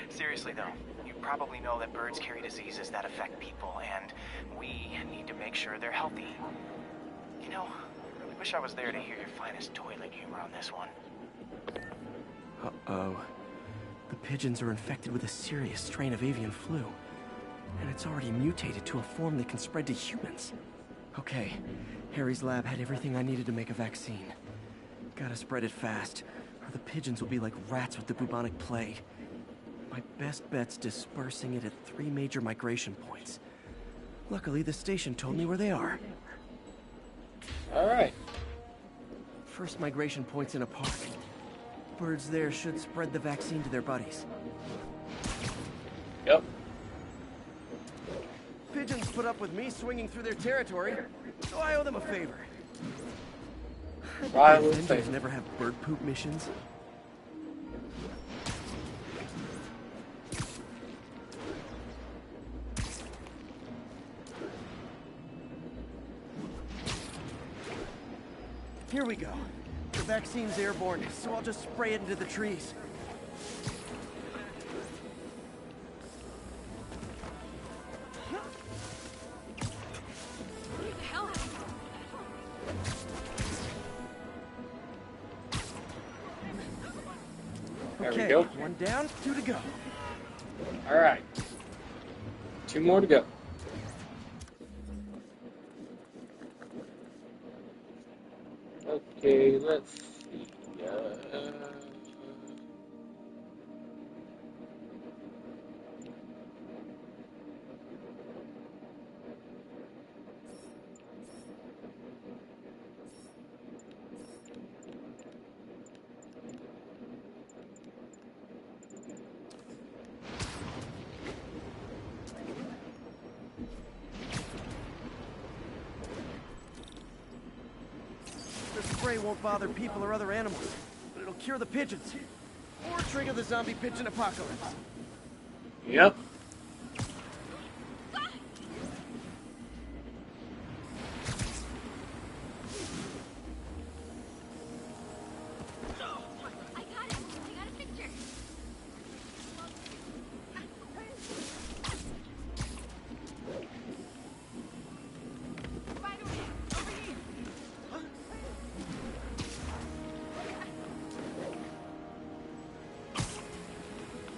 Seriously, though, you probably know that birds carry diseases that affect people, and we need to make sure they're healthy. You know, I really wish I was there to hear your finest toilet humor on this one.
Uh-oh. The pigeons are infected with a serious strain of avian flu. And it's already mutated to a form that can spread to humans. Okay, Harry's lab had everything I needed to make a vaccine. Gotta spread it fast, or the pigeons will be like rats with the bubonic plague. My best bet's dispersing it at 3 major migration points. Luckily, the station told me where they are.
Alright.
First migration point's in a park. Birds there should spread the vaccine to their buddies.
Yep.
Pigeons put up with me swinging through their territory, so I owe them a favor.
Right, we'll
Avengers
say.
never have bird poop missions.
Here we go. The vaccine's airborne, so I'll just spray it into the trees.
There
Okay,
we go.
1 down, 2 to go.
Alright. 2 more to go. Okay, let's see.
The spray won't bother people or other animals, but it'll cure the pigeons. Or trigger the zombie pigeon apocalypse.
Yep.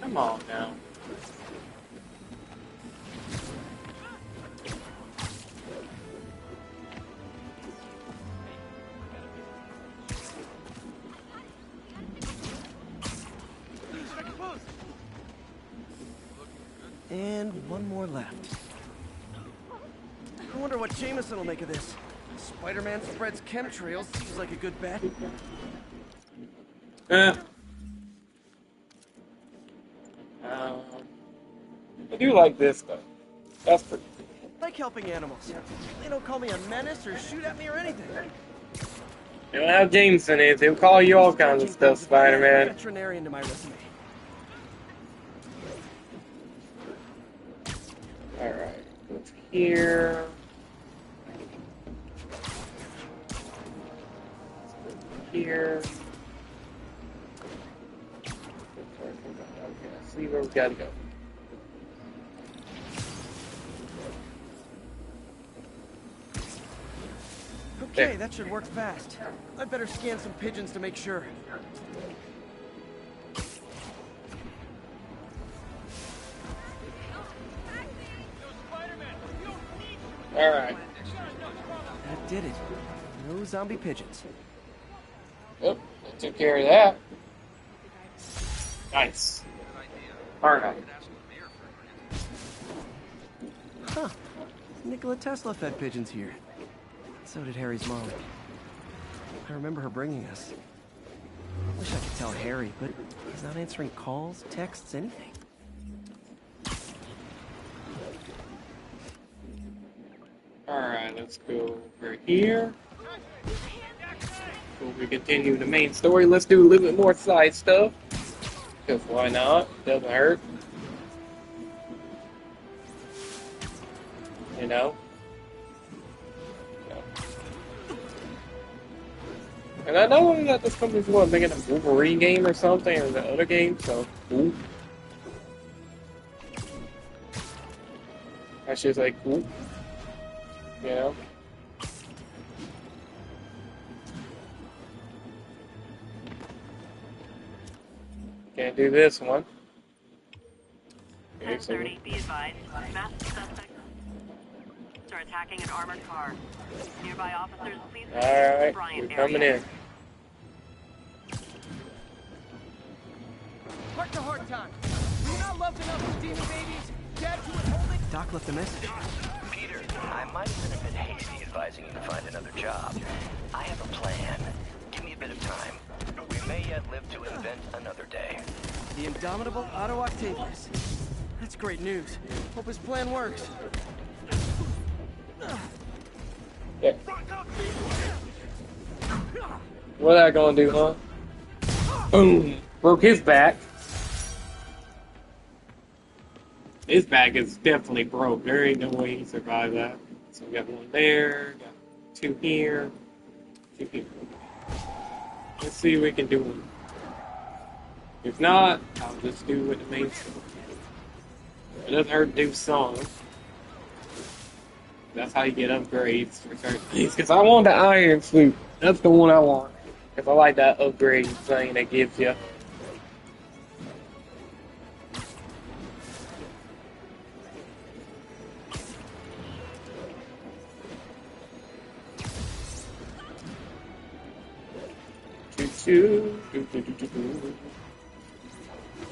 Come on now.
And 1 more left. I wonder what Jameson will make of this. Spider-Man spreads chemtrails. Seems like a good bet.
I do like this though. That's pretty cool.
I like helping animals. They don't call me a menace or shoot at me or anything.
You know how Jameson is. He'll call you all kinds of stuff, Spider-Man.
Veterinarian to my resume.
Alright, what's here? Here. Okay, let's see where we gotta go.
Okay, that should work fast. I'd better scan some pigeons to make sure.
Alright.
That did it. No zombie pigeons.
Yep, I took care of that. Nice. Alright.
Huh. Nikola Tesla fed pigeons here. So did Harry's mom. I remember her bringing us. I wish I could tell Harry, but he's not answering calls, texts, anything.
Alright, let's go over here. Before we continue the main story, let's do a little bit more side stuff. Because why not? Doesn't hurt. You know? And I know that this company's making a Wolverine game or something, or the other game, so cool. That's just like cool. You know? Can't do this one. Okay, so
10:30, be advised. Masked suspects are attacking an armored car. Nearby officers, please proceed to the
alright,
Bryant
we're coming
area.
in.
Heart to heart time. Do you not love to know those demon babies? Dad, you withholding?
Doc left a message.
Peter, I might have been a bit hasty advising you to find another job. I have a plan. Give me a bit of time. We may yet live to invent another day.
The indomitable Otto Octavius. That's great news. Hope his plan works.
Yeah. What that gonna do, huh? Boom! Broke his back. His back is definitely broke. There ain't no way he survived that. So we got one there, got two here, two here. Let's see if we can do one. If not, I'll just do with the main story. It doesn't hurt to do some. That's how you get upgrades for certain things. Because I want the iron suit. That's the one I want. Because I like that upgrade thing that gives you.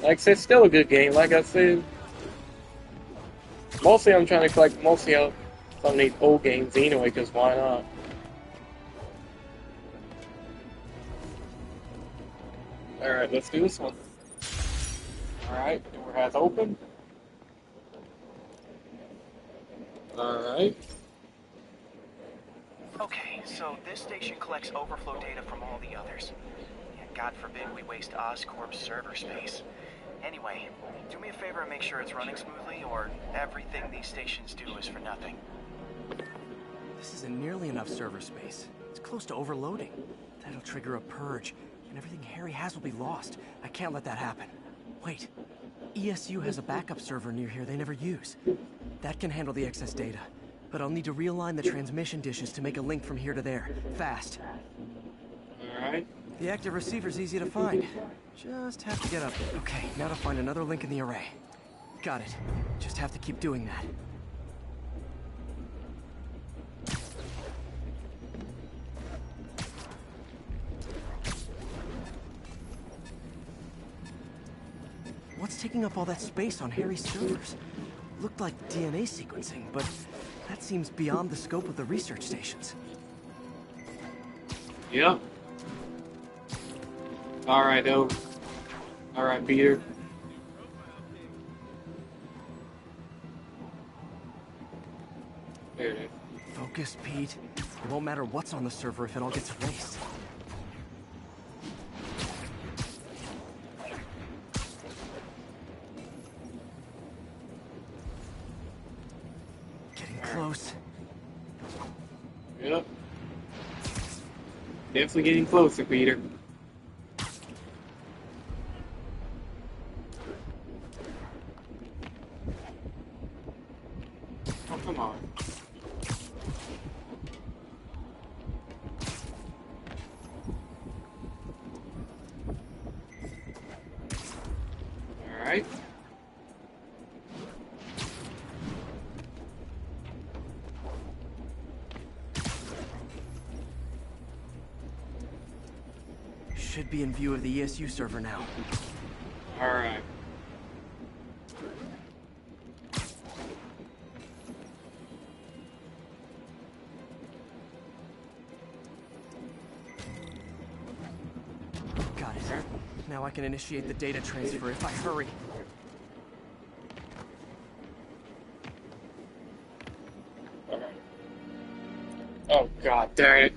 Like I said, still a good game. Like I said, mostly I'm trying to collect mostly some of these old games anyway, because why not? Alright, let's do this one. Alright, door has opened. Alright.
Okay, so this station collects overflow data from all the others. Yeah, God forbid we waste Oscorp's server space. Anyway, do me a favor and make sure it's running smoothly, or everything these stations do is for nothing.
This isn't nearly enough server space. It's close to overloading. That'll trigger a purge, and everything Harry has will be lost. I can't let that happen. Wait. ESU has a backup server near here they never use. That can handle the excess data. But I'll need to realign the transmission dishes to make a link from here to there. Fast.
Alright.
The active receiver's easy to find. Just have to get up. Okay, now to find another link in the array. Got it. Just have to keep doing that. What's taking up all that space on Harry's servers? Looked like DNA sequencing, but that seems beyond the scope of the research stations.
Yep. Alright, though. Alright, Peter. There it is.
Focus, Pete. It won't matter what's on the server if it all gets erased. Getting close.
Yep. Definitely getting closer, Peter. Oh, come on. Alright.
Should be in view of the ESU server now.
Alright.
Got it. Now I can initiate the data transfer if I hurry.
Alright. Oh god darn it.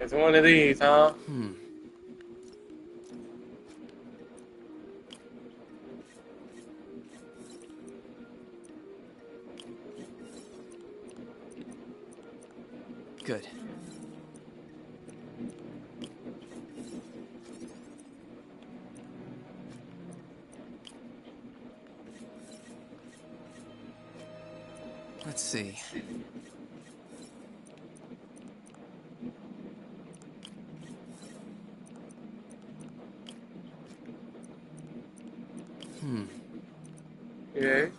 It's one of these, huh?
Good. Let's see.
Okay.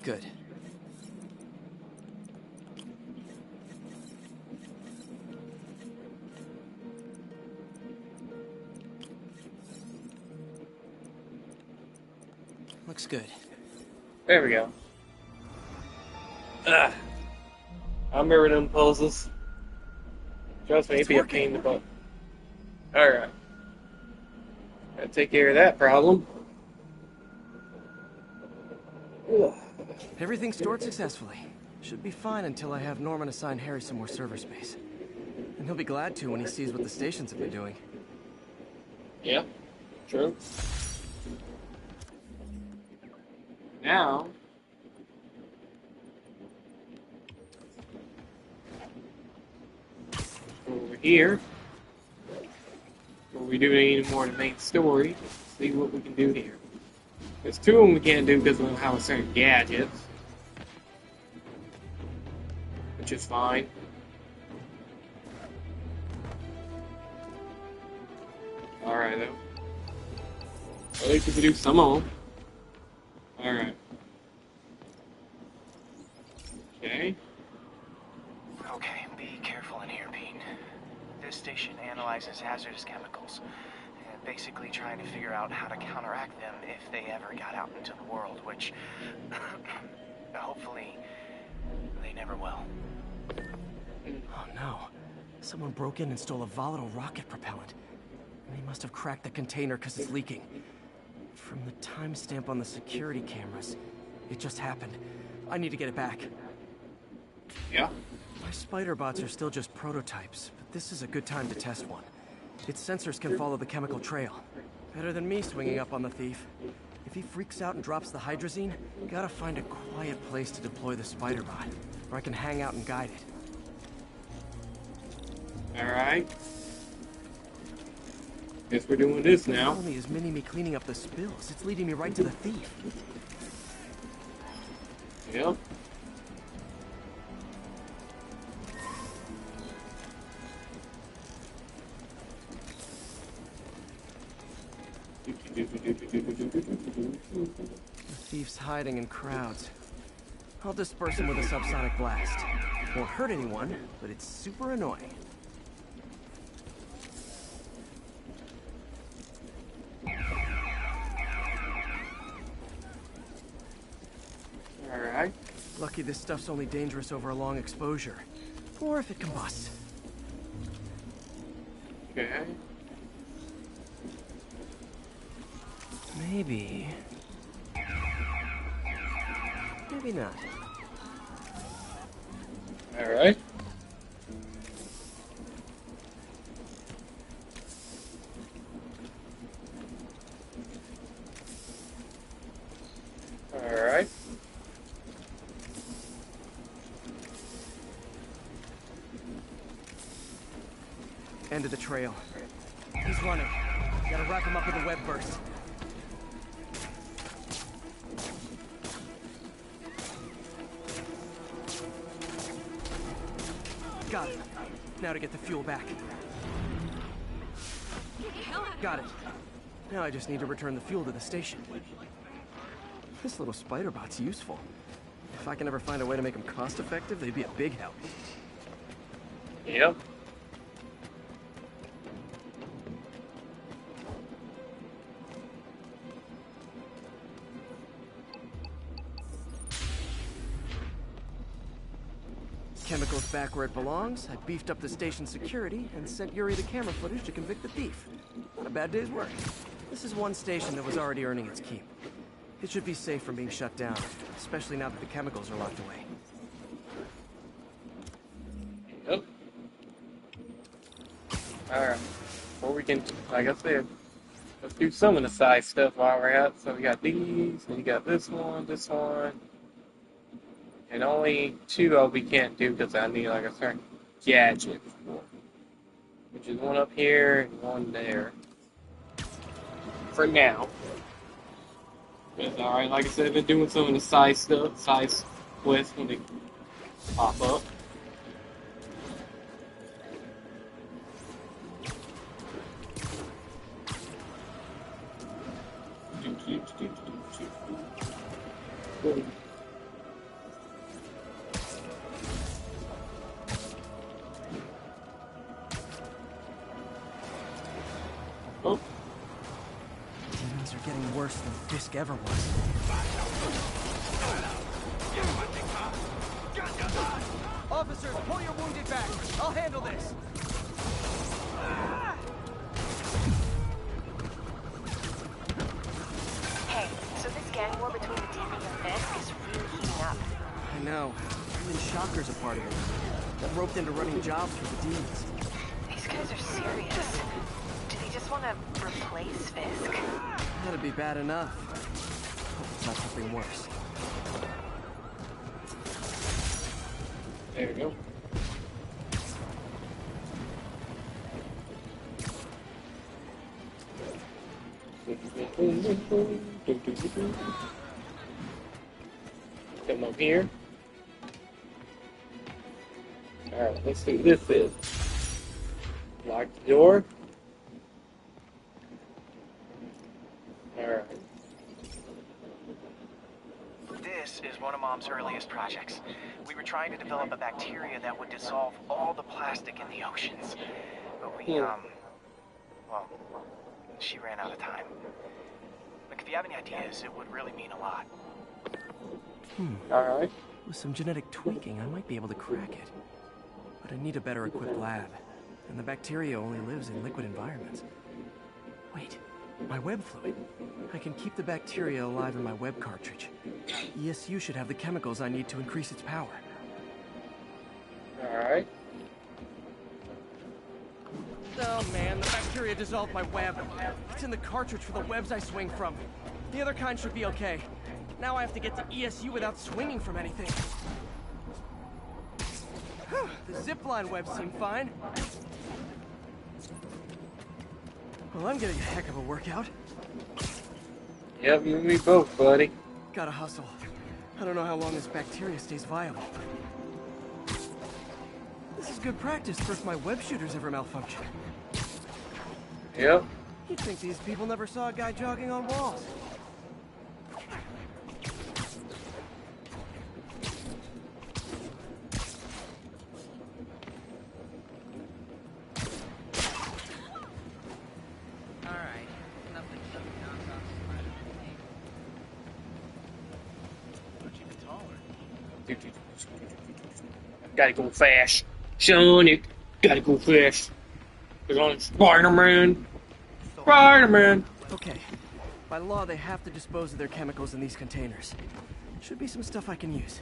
Good. Looks good.
There we go. I remember them puzzles. Trust me, it'd be a pain in the butt. Alright. Gotta take care of that problem. Ugh.
Everything stored successfully. Should be fine until I have Norman assign Harry some more server space. And he'll be glad to when he sees what the stations have been doing.
Yeah, true. Now... over here. Before we do any more of the main story, see what we can do here. There's two of them we can't do because we don't have a certain gadgets. Which is fine. Alright though. At least we can do some of them. Alright. Okay.
Okay, be careful in here, Pete. This station analyzes hazardous chemicals. Basically trying to figure out how to counteract them if they ever got out into the world, which hopefully they never will.
Oh no. Someone broke in and stole a volatile rocket propellant. And they must have cracked the container because it's leaking. From the timestamp on the security cameras, it just happened. I need to get it back.
Yeah.
My spider bots are still just prototypes, but this is a good time to test one. Its sensors can follow the chemical trail. Better than me swinging up on the thief. If he freaks out and drops the hydrazine, gotta find a quiet place to deploy the spider bot, where I can hang out and guide it.
Alright. Guess we're doing this now.
Not only is Mini-Me cleaning up the spills, it's leading me right to the thief.
Yep.
The thief's hiding in crowds. I'll disperse him with a subsonic blast. Won't hurt anyone, but it's super annoying.
Alright.
Lucky this stuff's only dangerous over a long exposure. Or if it combusts.
Okay.
Maybe... maybe not.
Alright. Alright.
End of the trail. He's running. Gotta wrap him up with a web burst. Got it. Now to get the fuel back. Got it. Now I just need to return the fuel to the station. This little spider bot's useful. If I can ever find a way to make them cost-effective, they'd be a big help.
Yep.
Chemicals back where it belongs. I beefed up the station's security and sent Yuri the camera footage to convict the thief. Not a bad day's work. This is one station that was already earning its keep. It should be safe from being shut down, especially now that the chemicals are locked away.
Yep. Alright. Before we can, like I said, let's do some of the side stuff while we're at. So we got these, and you got this one, and only two we can't do because I need like a certain gadget for, which is one up here and one there. For now. But alright, like I said, I've been doing some of the side stuff, side quests when they pop up. Oh.
Demons are getting worse than Fisk ever was. Officers, pull your wounded back. I'll handle this.
Hey, so this gang war between the demons and Fisk is really heating up.
I know. Even Shocker's a part of it. Got roped into running jobs for the demons.
These guys are serious. Do they just want to replace Fisk?
That'd be bad enough. Hope it's not something worse.
There we go. Come up here. Alright, let's see what this is. Lock the door. Alright.
This is one of Mom's earliest projects. We were trying to develop a bacteria that would dissolve all the plastic in the oceans. But well, she ran out of time. Look, if you have any ideas, it would really mean a lot.
Alright.
With some genetic tweaking, I might be able to crack it. But I need a better equipped lab. And the bacteria only lives in liquid environments. Wait, my web fluid. I can keep the bacteria alive in my web cartridge. ESU should have the chemicals I need to increase its power.
Alright.
Oh man, the bacteria dissolved my web. It's in the cartridge for the webs I swing from. The other kind should be okay. Now I have to get to ESU without swinging from anything. The zipline webs seem fine. Well, I'm getting a heck of a workout.
Yep, you and me both, buddy.
Gotta hustle. I don't know how long this bacteria stays viable. This is good practice for if my web shooters ever malfunction.
Yep.
You'd think these people never saw a guy jogging on walls.
Gotta go fast. Sonic, gotta go fast. There's only Spider-Man. Spider-Man.
Okay. By law, they have to dispose of their chemicals in these containers. Should be some stuff I can use.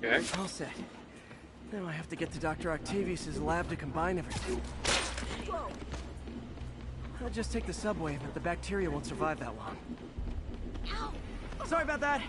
Okay.
All set. Now I have to get to Dr. Octavius's lab to combine everything. I'll just take the subway, but the bacteria won't survive that long. Sorry about that.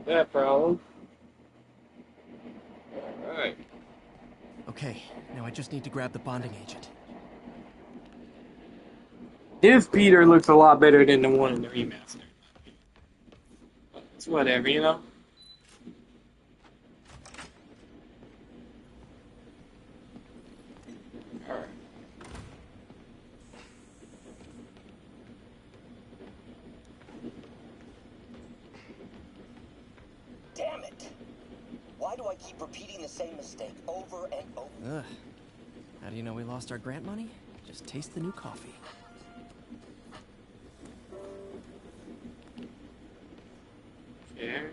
That problem. Alright.
Okay, now I just need to grab the bonding agent.
This Peter looks a lot better than the one in the remaster. It's whatever, you know? Alright.
Damn it! Why do I keep repeating the same mistake over and over?
Ugh. How do you know we lost our grant money? Just taste the new coffee.
Okay.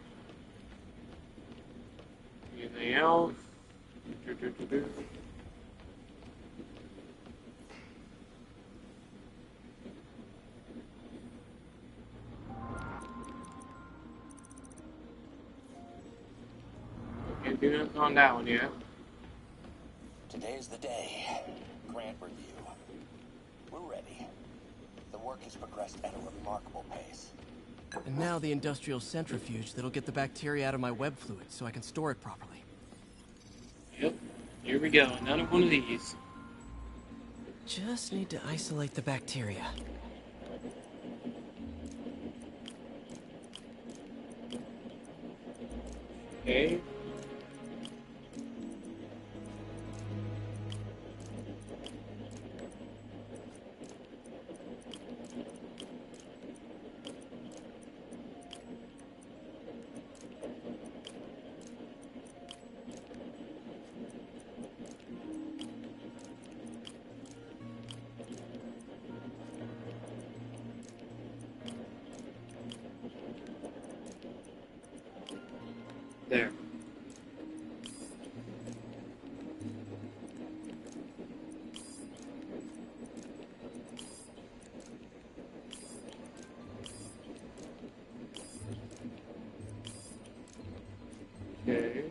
Anything else? Do. Can't do nothing on that one yet.
Today's the day. Grant review. We're ready. The work has progressed at a remarkable pace.
And now the industrial centrifuge that'll get the bacteria out of my web fluid so I can store it properly.
Yep. Here we go. Another one of these.
Just need to isolate the bacteria.
Okay. There. Okay.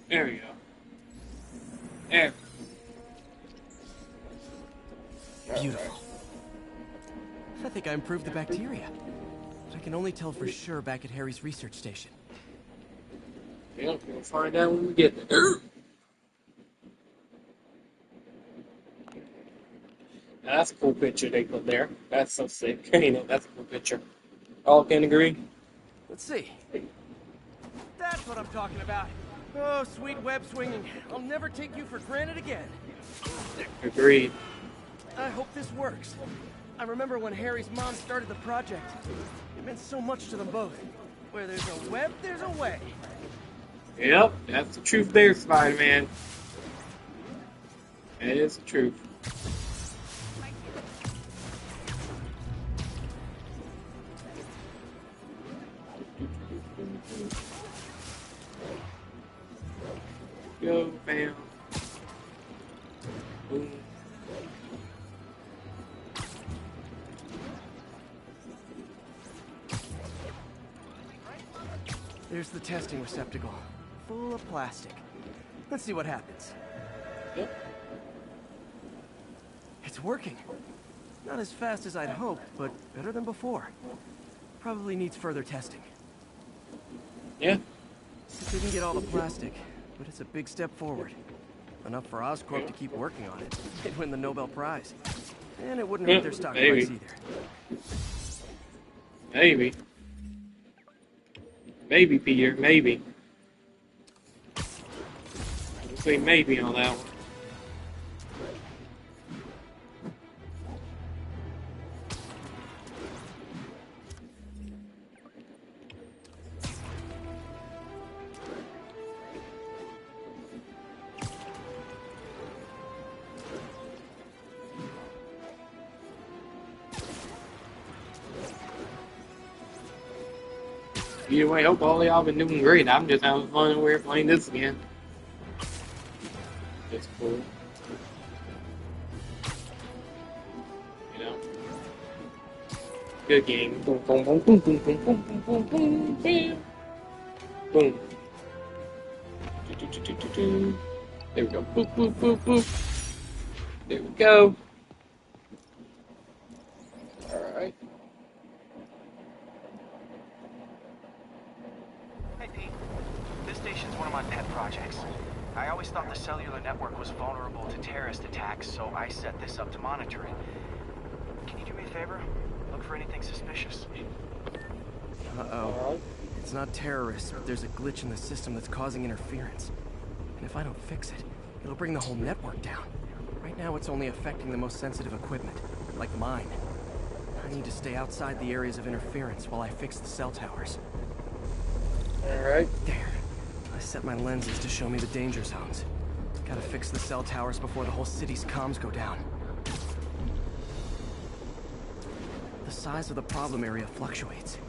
There we go. There.
Beautiful. I think I improved the bacteria. But I can only tell for sure back at Harry's research station.
Yeah, we'll find out when we get there. Now, that's a cool picture they put there. That's so sick. You know, that's a cool picture. All can agree.
Let's see. That's what I'm talking about. Oh, sweet web swinging. I'll never take you for granted again.
Agreed.
I hope this works. I remember when Harry's mom started the project. It meant so much to them both. Where there's a web, there's a way.
Yep, that's the truth there, Spider-Man. That is the truth. Go, bam. Boom.
There's the testing receptacle, full of plastic. Let's see what happens.
Yep.
It's working. Not as fast as I'd hoped, but better than before. Probably needs further testing.
Yeah.
Didn't get all the plastic, but it's a big step forward. Enough for Oscorp to keep working on it. They'd win the Nobel Prize. And it wouldn't hurt their stock
Maybe.
price either.
Maybe. Maybe, Peter. Maybe. I'll say maybe on that one. Either way, hope all y'all been doing great. I'm just having fun and we're playing this again. It's cool. You know? Good game. Boom, boom, boom, boom, boom, boom, boom, boom, boom, boom, bam. Boom. There we go. Boop, boop, boop, boop. There we go. Alright.
always thought the cellular network was vulnerable to terrorist attacks, so I set this up to monitor it. Can you do me a favor? Look for anything suspicious.
Uh-oh. It's not terrorists, but there's a glitch in the system that's causing interference. And if I don't fix it, it'll bring the whole network down. Right now, it's only affecting the most sensitive equipment, like mine. I need to stay outside the areas of interference while I fix the cell towers.
Alright.
There. I set my lenses to show me the danger zones. Gotta fix the cell towers before the whole city's comms go down. The size of the problem area fluctuates.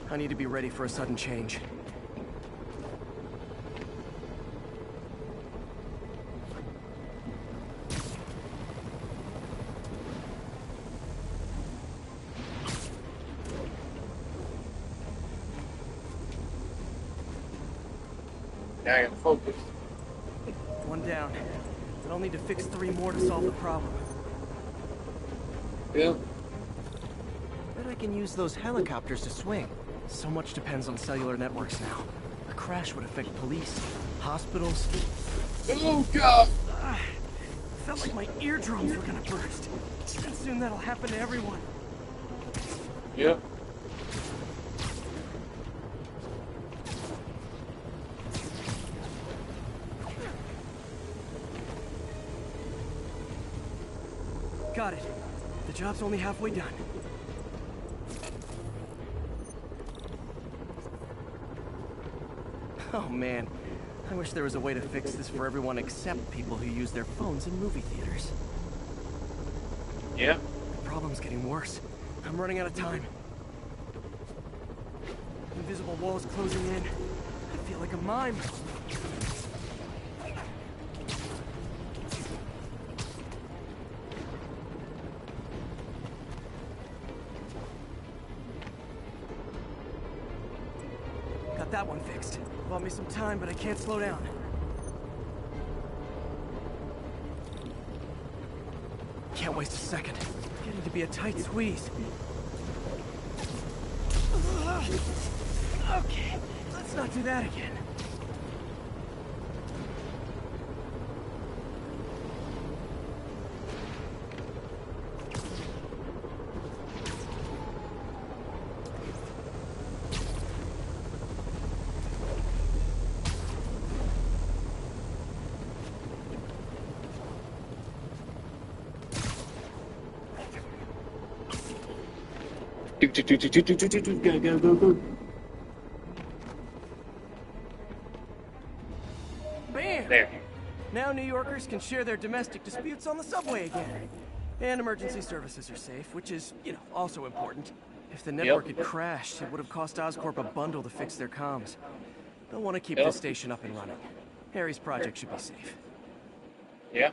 I need to be ready for a sudden change.
Now I gotta focus.
One down. But I'll need to fix 3 more to solve the problem.
Yep.
Bet I can use those helicopters to swing. So much depends on cellular networks now. A crash would affect police, hospitals.
Oh god!
Felt like my eardrums were gonna burst. And soon that'll happen to everyone.
Yep.
Got it. The job's only halfway done. Oh man, I wish there was a way to fix this for everyone except people who use their phones in movie theaters.
Yep.
The problem's getting worse. I'm running out of time. Invisible walls closing in. I feel like a mime. Got that one fixed. Bought me some time, but I can't slow down. Can't waste a second. Getting to be a tight squeeze. Okay, let's not do that again.
Go.
Bam!
There.
Now New Yorkers can share their domestic disputes on the subway again. And emergency services are safe, which is, also important. If the network had crashed, it would have cost Oscorp a bundle to fix their comms. They'll want to keep the station up and running. Harry's project should be safe.
Yeah.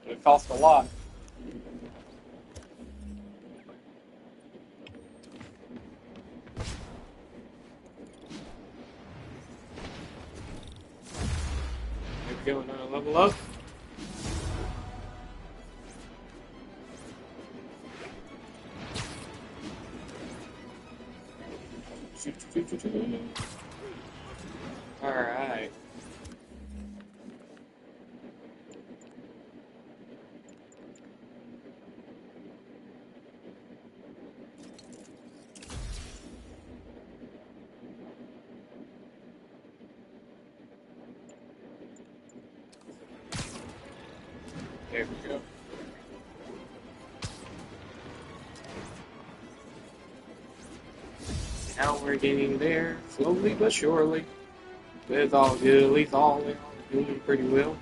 It costs a lot. There we go, another level up. Alright. There we go. Now we're getting there, slowly but surely. But it's all good, at least all doing pretty well.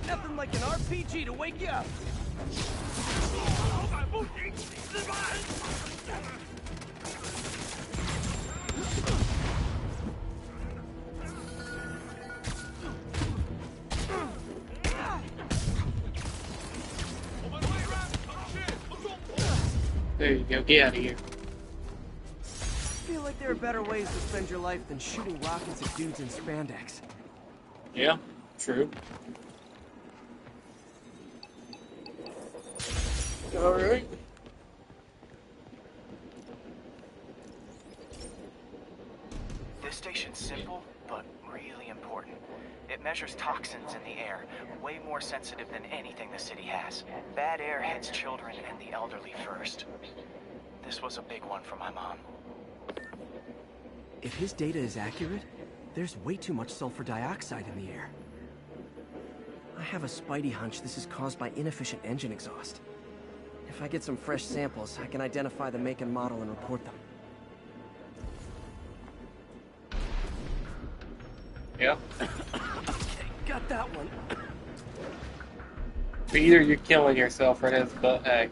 Nothing like an RPG to wake you up.
There you go. Get out of here.
I feel like there are better ways to spend your life than shooting rockets at dudes in spandex.
Yeah, true. Alright.
This station's simple, but really important. It measures toxins in the air, way more sensitive than anything the city has. Bad air hits children and the elderly first. This was a big one for my mom.
If his data is accurate, there's way too much sulfur dioxide in the air. I have a spidey hunch this is caused by inefficient engine exhaust. If I get some fresh samples, I can identify the make and model and report them.
Yep.
Okay, got that one.
Either you're killing yourself for this, but hey.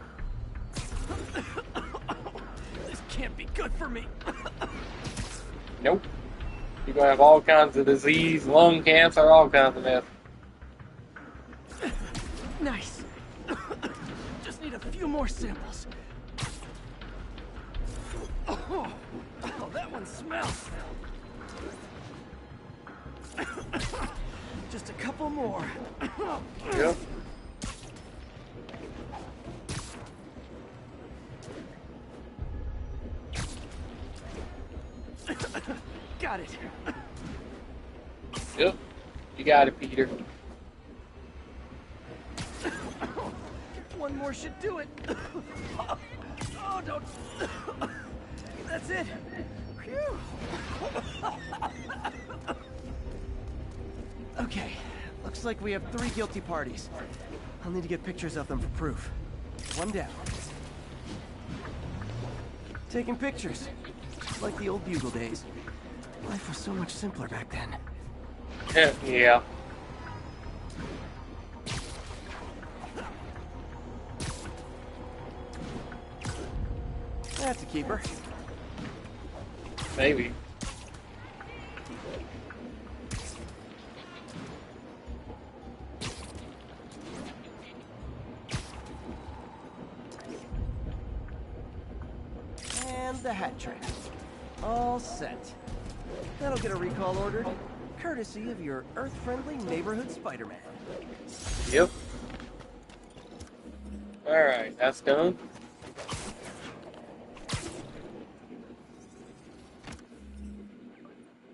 This can't be good for me.
Nope. You're gonna have all kinds of disease, lung cancer, all kinds of mess.
Nice. Just need a few more samples. Oh, that one smells. Just a couple more.
Yep.
Got it.
Yep. You got it, Peter.
One more should do it. Oh, don't. That's it. Phew. Okay, looks like we have 3 guilty parties. I'll need to get pictures of them for proof. One down. Taking pictures. Just like the old Bugle days. Life was so much simpler back then.
Yeah.
That's a keeper.
Maybe.
And the hat trick. All set. That'll get a recall ordered, courtesy of your Earth-friendly neighborhood Spider-Man.
Yep. Alright, that's done.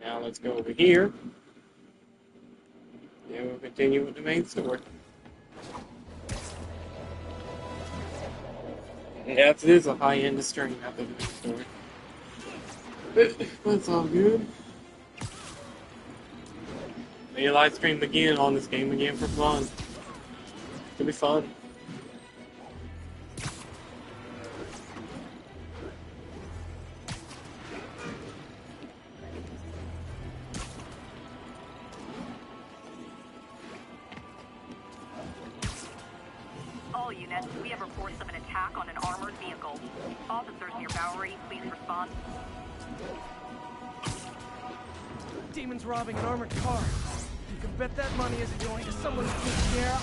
Now let's go over here. And we'll continue with the main story. Yeah, it is a high-end stream after the main story. But that's all good. May live stream again on this game again for fun. It'll be fun.
All units, we have reports of an attack on an armored vehicle. Officers near Bowery, please respond.
Demon's robbing an armored car. You can bet that money isn't going to someone who takes care of.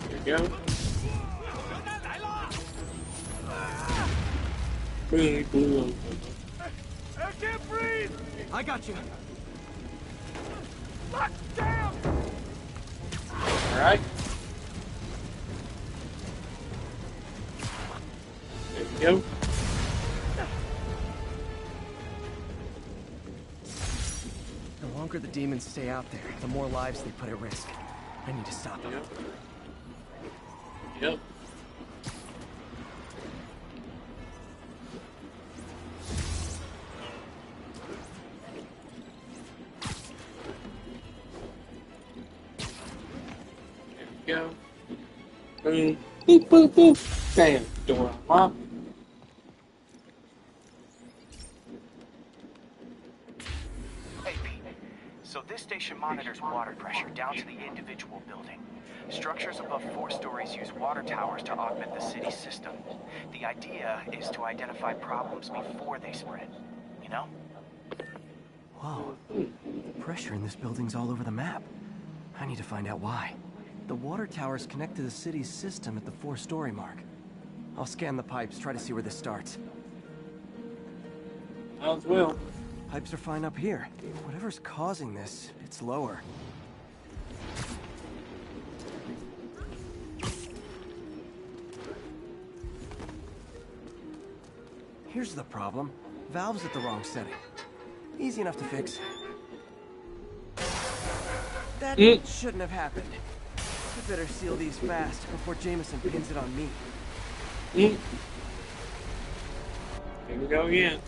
There you go. Really blue.
I can't breathe! I got you. Lock down!
Alright. There you go.
The longer the demons stay out there, the more lives they put at risk. I need to stop them.
Yep. Yep. Go. Boom. Boop, boop, boop. Bam. Door unlocked.
Hey, Pete. So this station station monitors water pressure down to the individual building. Structures above 4 stories use water towers to augment the city's system. The idea is to identify problems before they spread, you know?
Whoa. The pressure in this building's all over the map. I need to find out why. The water towers connect to the city's system at the 4-story mark. I'll scan the pipes, try to see where this starts.
As well.
Pipes are fine up here. Whatever's causing this, it's lower. Here's the problem. Valve's at the wrong setting. Easy enough to fix. That shouldn't have happened. I better seal these fast before Jameson pins it on me.
Here we go again.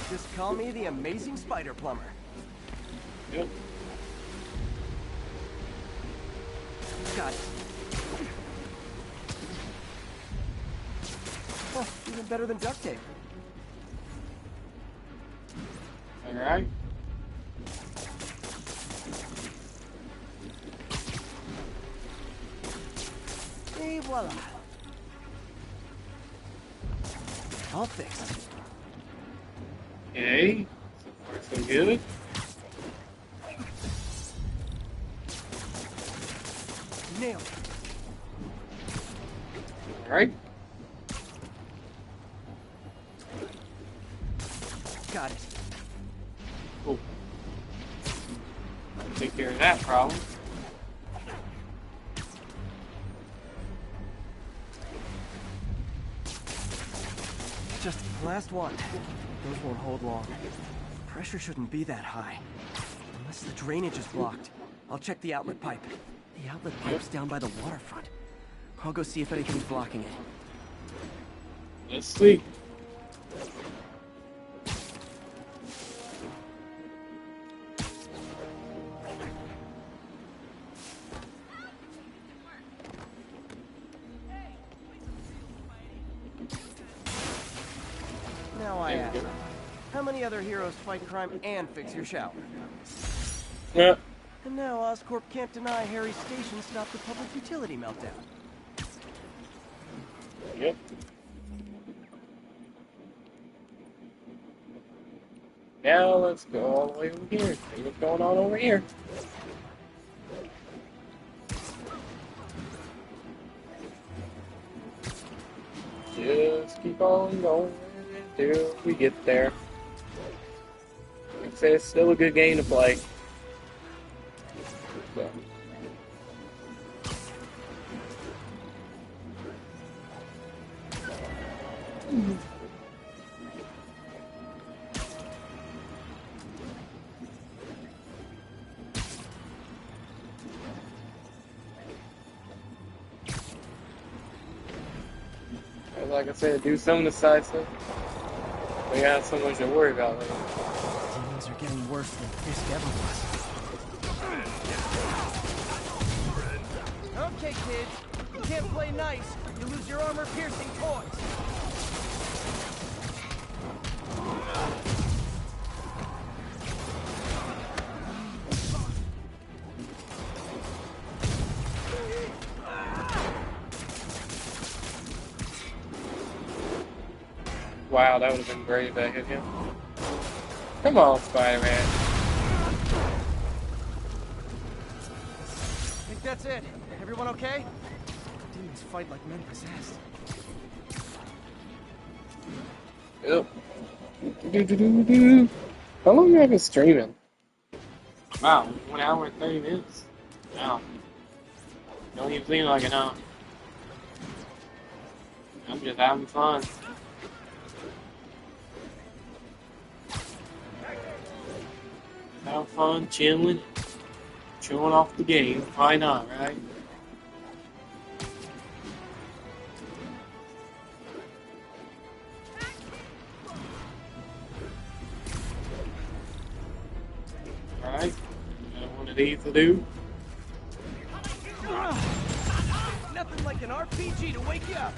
Just call me the amazing spider plumber.
Yep.
Got it. Oh, even better than duct tape.
Alright.
Et voila. All fixed.
Okay. So far so good.
Nailed it.
Alright.
Got it.
Cool. Take care of that problem.
Just the last one. Those won't hold long. Pressure shouldn't be that high. Unless the drainage is blocked. I'll check the outlet pipe. The outlet pipe's down by the waterfront. I'll go see if anything's blocking it.
Let's see.
Now I ask, how many other heroes fight crime and fix your shower?
Yeah.
And now Oscorp can't deny Harry's station stopped the public utility meltdown.
Yep. Now let's go all the way over here. See what's going on over here. Just keep on going until we get there. Like I said, it's still a good game to play. So. Like I said, do some of the side stuff. We got so much to worry about later.
Demons are getting worse than Fisk ever was. Okay, kids. You can't play nice. You lose your armor-piercing toys.
Wow, that would have been great if I hit him. Come on, Spider-Man.
Think that's it. Everyone okay? Demons fight like men possessed.
Yep. How long have I been streaming? Wow, 1 hour and 30 minutes. Wow. Don't even seem like enough. I'm just having fun. Have fun, chilling, showing off the game. Why not, right? Alright, got one of these to do.
Nothing like an RPG to wake you up.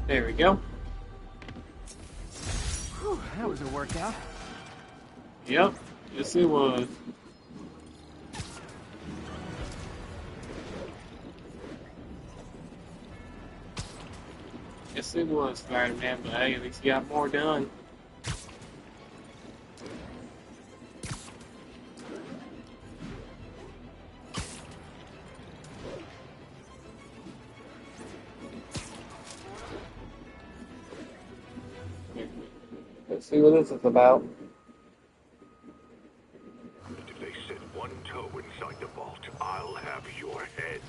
There we go.
Whew, that was a workout.
Yep. Yes, it was. Yes, it was, Spider-Man, but hey, at least you got more done. Let's see what this is about.
If they set one toe inside the vault, I'll have your head.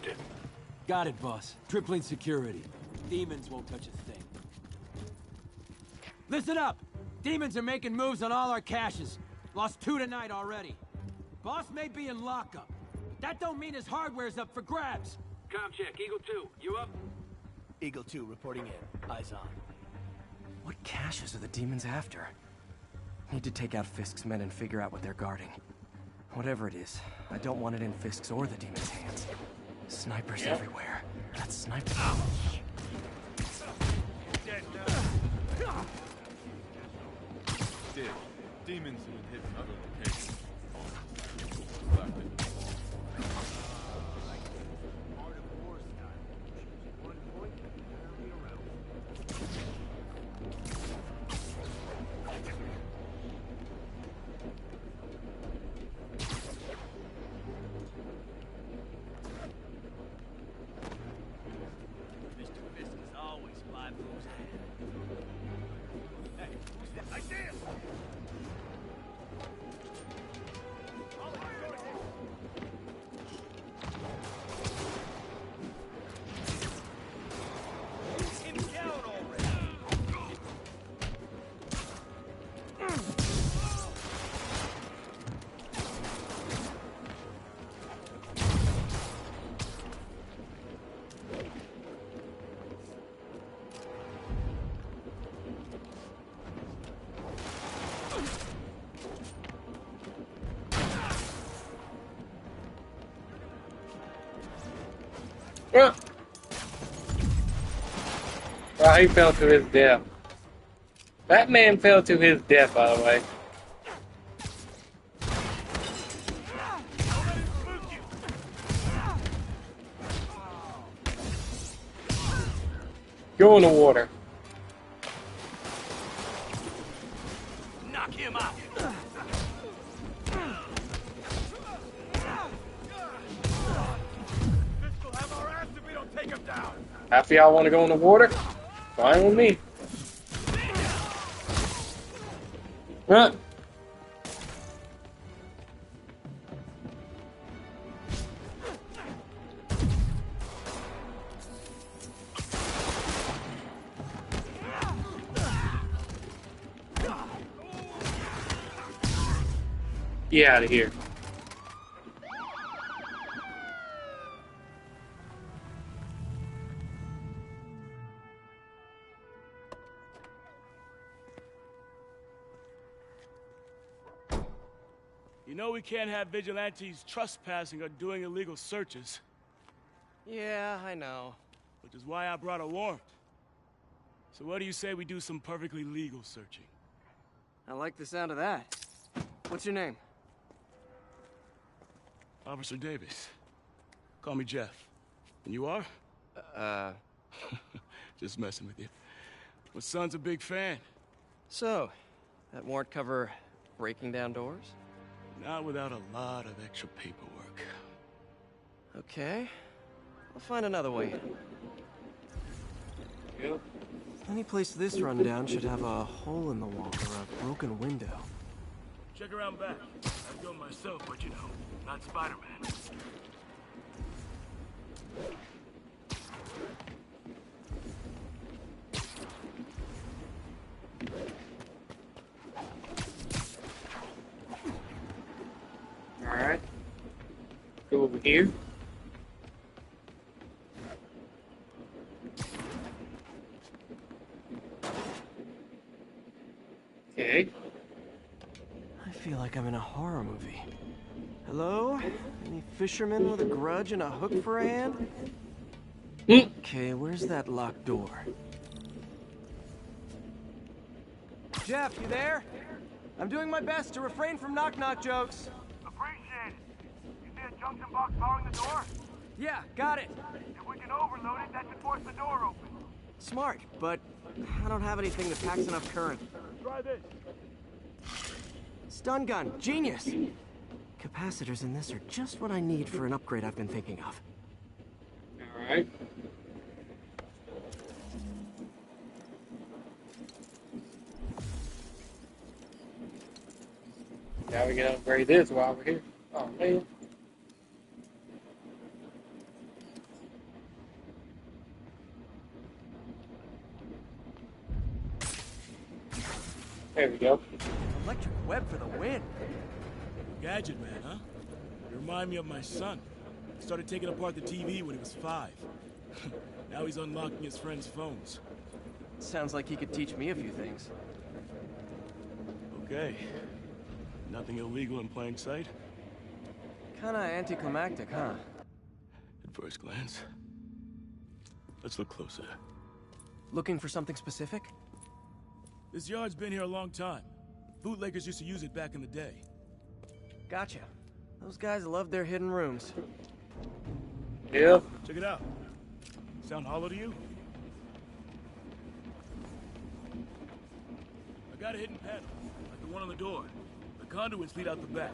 Got it, boss. Tripling security. Demons won't touch a thing. Listen up! Demons are making moves on all our caches. Lost 2 tonight already. Boss may be in lockup, but that don't mean his hardware's up for grabs.
Com check, Eagle 2, you up?
Eagle 2 reporting in. Eyes on.
What caches are the demons after? Need to take out Fisk's men and figure out what they're guarding. Whatever it is, I don't want it in Fisk's or the demons' hands. Snipers everywhere. That sniper.
Dead
Dead. Demons have been hitting other locations.
Well, he fell to his death. That man fell to his death, by the way. Go in the water.
Knock him out. This will have our ass if we don't take him down.
Half of y'all want to go in the water? Fine with me. Huh? Get out of here.
You know we can't have vigilantes trespassing or doing illegal searches.
Yeah, I know.
Which is why I brought a warrant. So what do you say we do some perfectly legal searching?
I like the sound of that. What's your name?
Officer Davis. Call me Jeff. And you are? Just messing with you. My son's a big fan.
So, that warrant cover breaking down doors?
Not without a lot of extra paperwork.
Okay. I'll find another way in.
Yep.
Any place this rundown should have a hole in the wall or a broken window.
Check around back. I'd go myself, but you know, not Spider-Man.
Alright. Go over here. Okay.
I feel like I'm in a horror movie. Hello? Any fisherman with a grudge and a hook for a hand? Okay, where's that locked door? Jeff, you there? I'm doing my best to refrain from knock-knock jokes.
Appreciate it. You see a junction box powering the door?
Yeah, got it.
If we can overload it, that should force the door open.
Smart, but I don't have anything that packs enough current.
Try this.
Stun gun, genius! Capacitors in this are just what I need for an upgrade I've been thinking of.
Alright. Now we can upgrade this while we're here. Oh man. There we go.
Electric web for the win.
Gadget man, huh? You remind me of my son. Started taking apart the TV when he was 5. Now he's unlocking his friends' phones.
Sounds like he could teach me a few things.
Okay. Nothing illegal in plain sight?
Kinda anticlimactic, huh?
At first glance. Let's look closer.
Looking for something specific?
This yard's been here a long time. Bootleggers used to use it back in the day.
Gotcha. Those guys love their hidden rooms.
Yeah.
Check it out. Sound hollow to you? I got a hidden panel, like the one on the door. The conduits lead out the back.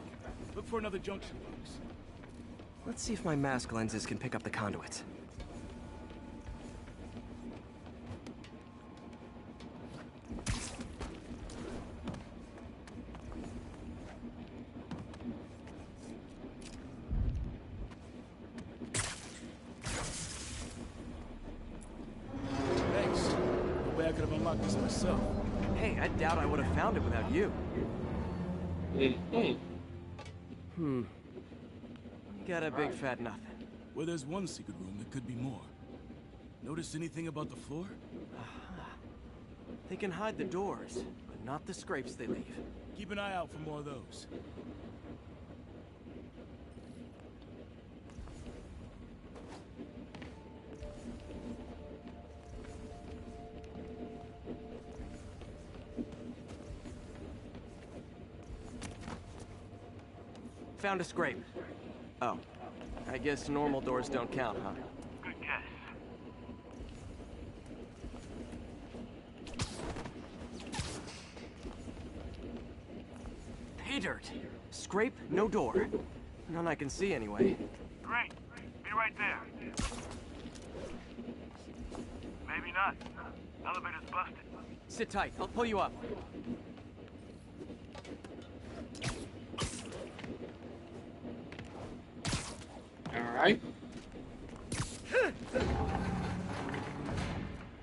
Look for another junction box.
Let's see if my mask lenses can pick up the conduits.
Thanks. No way I could have unlocked this myself.
Hey, I doubt I would have found it without you. You got a big fat nothing.
Well, there's one secret room that could be more. Notice anything about the floor?
They can hide the doors, but not the scrapes they leave.
Keep an eye out for more of those.
Found a scrape. Oh. I guess normal doors don't count, huh?
Good guess.
Pay dirt. Scrape, no door. None I can see anyway.
Great. Be right there. Maybe not. Elevator's busted.
Sit tight. I'll pull you up.
Alright.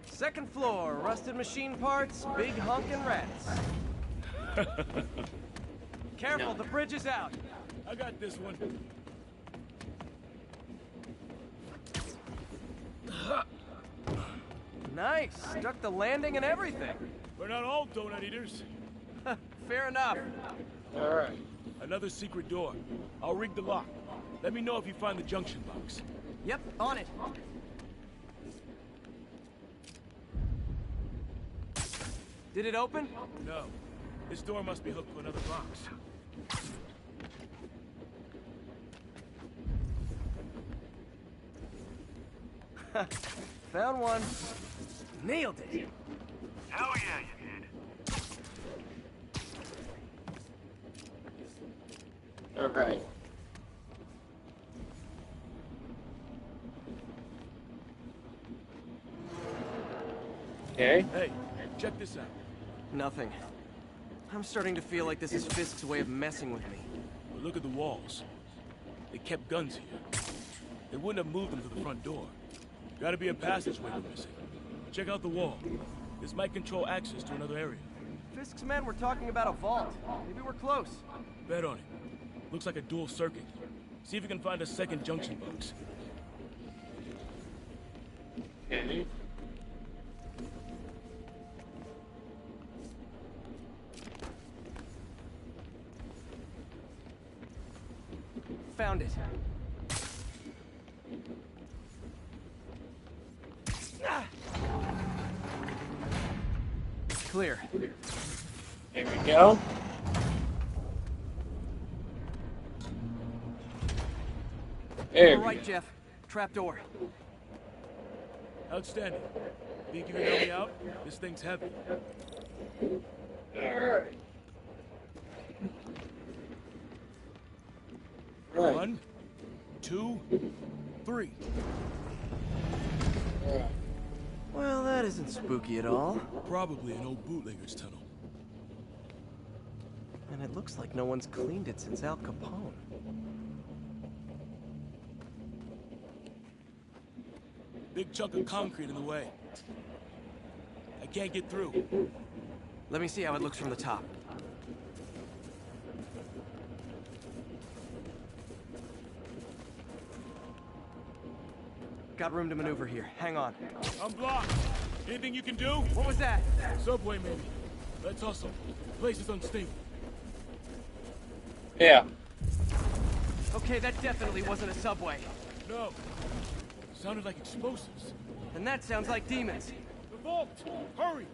Second floor, rusted machine parts, big honkin' rats. Careful, the bridge is out.
I got this one.
Nice. Stuck the landing and everything.
We're not all donut eaters.
Fair enough.
Alright.
Another secret door. I'll rig the lock. Let me know if you find the junction box.
Yep, on it. Did it open?
No. This door must be hooked to another box.
Found one. Nailed it.
Hell yeah, you did.
Alright. Okay.
Hey, check this out.
Nothing. I'm starting to feel like this is Fisk's way of messing with me.
But look at the walls. They kept guns here. They wouldn't have moved them to the front door. Gotta be a passageway we're missing. Check out the wall. This might control access to another area.
Fisk's men were talking about a vault. Maybe we're close.
Bet on it. Looks like a dual circuit. See if you can find a second junction box.
Okay.
Found it. Clear.
There we go. There
All
we
right,
go.
Jeff. Trapdoor.
Outstanding. Think you can help me out? This thing's heavy.
Alright. Right.
1, 2, 3.
Alright.
Well, that isn't spooky at all.
Probably an old bootlegger's tunnel.
And it looks like no one's cleaned it since Al Capone.
Big chunk of concrete in the way. I can't get through.
Let me see how it looks from the top. Got room to maneuver here. Hang on.
I'm blocked. Anything you can do?
What was that?
Subway, maybe. Let's hustle. Place is unstable.
Yeah.
Okay, that definitely wasn't a subway.
No. Sounded like explosives.
And that sounds like demons.
The vault! Hurry!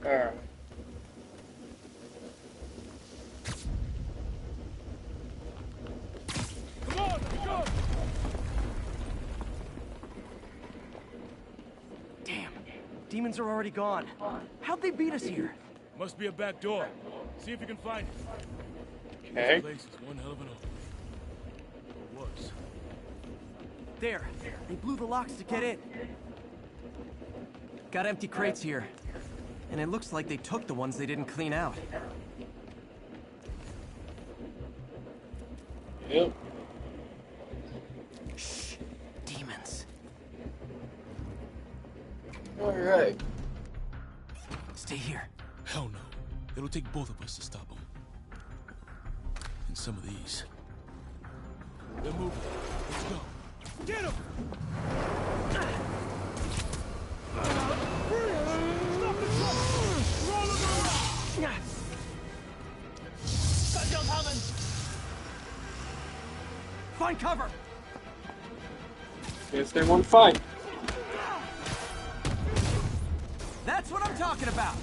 Alright.
Come on, let's go!
Damn. Demons are already gone. How'd they beat us here?
Must be a back door. See if you can find it.
Okay.
This place is one hell of an opening. Or was.
There. They blew the locks to get in. Got empty crates here. And it looks like they took the ones they didn't clean out.
Yep.
Shh. Demons.
Alright.
Stay here.
Hell no. It'll take both of us to stop them. And some of these. They're moving. Let's go. Get them!
Find cover!
Guess they won't fight.
That's what I'm talking about!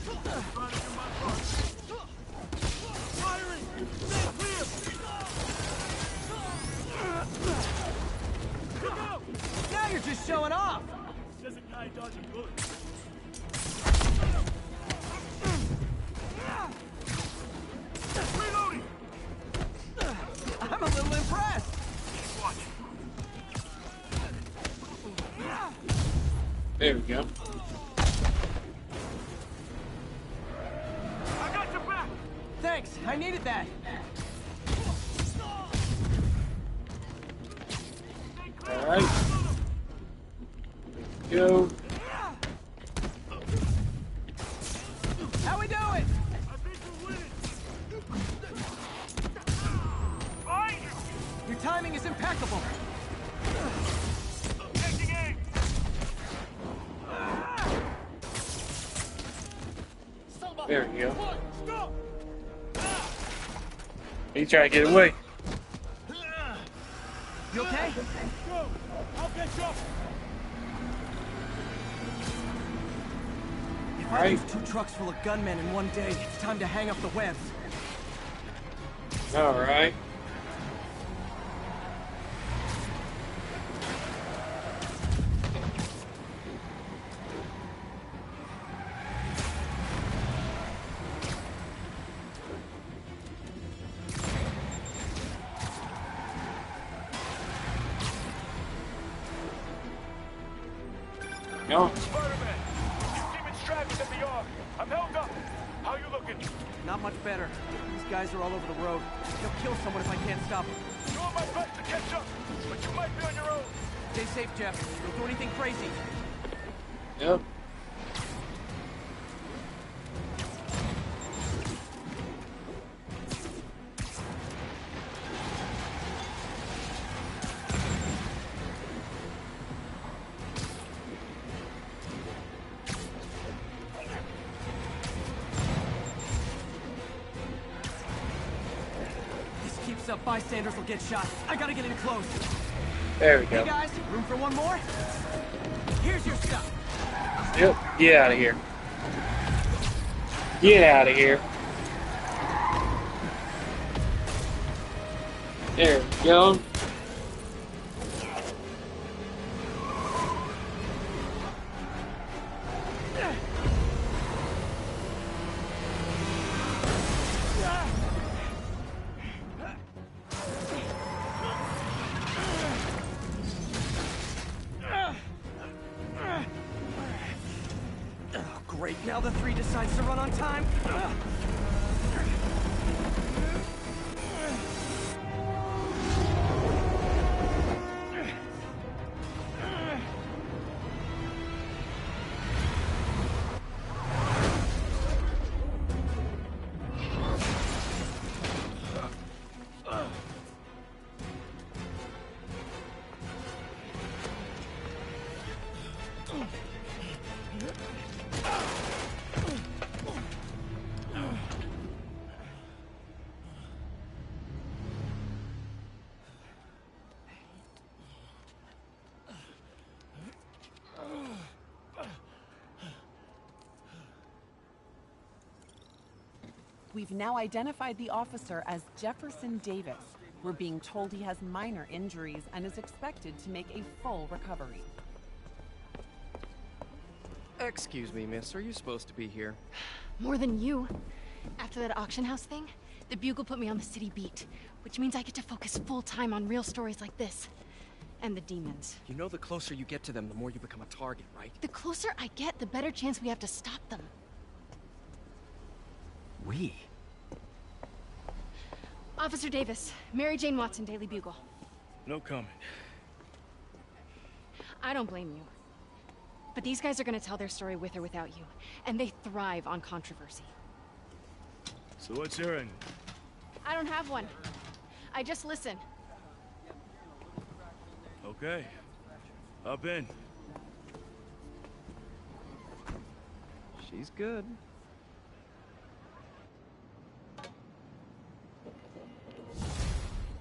Now you're just showing off!
Just a guy dodging bullets.
Reloading!
I'm a little impressed!
There we go.
I got your back!
Thanks, I needed that.
Alright. Go.
How we doing?
I think we're winning! Behind you!
Your timing is impeccable.
Taking aim!
There we go.
Stop!
He tried to get away.
You okay?
Go! I'll catch up!
If I lose 2 trucks full of gunmen in one day, it's time to hang up the webs.
Alright. No.
Spider-Man! Demons trapped at the yard! I'm held up!
Not much better. These guys are all over the road. They'll kill someone if I can't stop them.
Doing my best to catch up, but you might be on your own.
Stay safe, Jeff. Don't do anything crazy.
Yep.
Up, bystanders will get shot. I gotta get in close.
There we go.
Hey guys, room for one more? Here's your stuff.
Yep, get out of here. Get out of here. There we go.
Great, now the 3 decides to run on time.
We've now identified the officer as Jefferson Davis. We're being told he has minor injuries and is expected to make a full recovery.
Excuse me, miss. Are you supposed to be here?
More than you. After that auction house thing, the Bugle put me on the city beat, which means I get to focus full-time on real stories like this. And the demons.
You know the closer you get to them, the more you become a target, right?
The closer I get, the better chance we have to stop them.
We?
Officer Davis, Mary Jane Watson, Daily Bugle.
No comment.
I don't blame you. But these guys are gonna tell their story with or without you, and they thrive on controversy.
So what's your end?
I don't have one. I just listen.
Okay. Hop in.
She's good.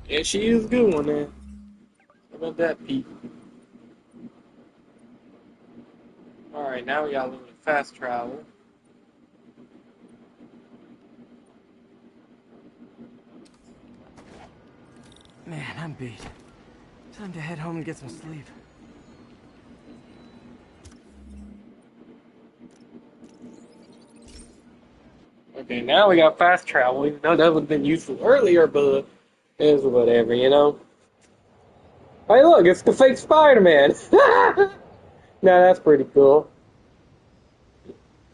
Yeah, she is a good one, man. How about that, Pete? Alright, now we got a little bit of fast travel.
Man, I'm beat. Time to head home and get some sleep.
Okay, now we got fast travel, even though that would have been useful earlier, but it's whatever, you know? Hey, look, it's the fake Spider-Man! Now that's pretty cool.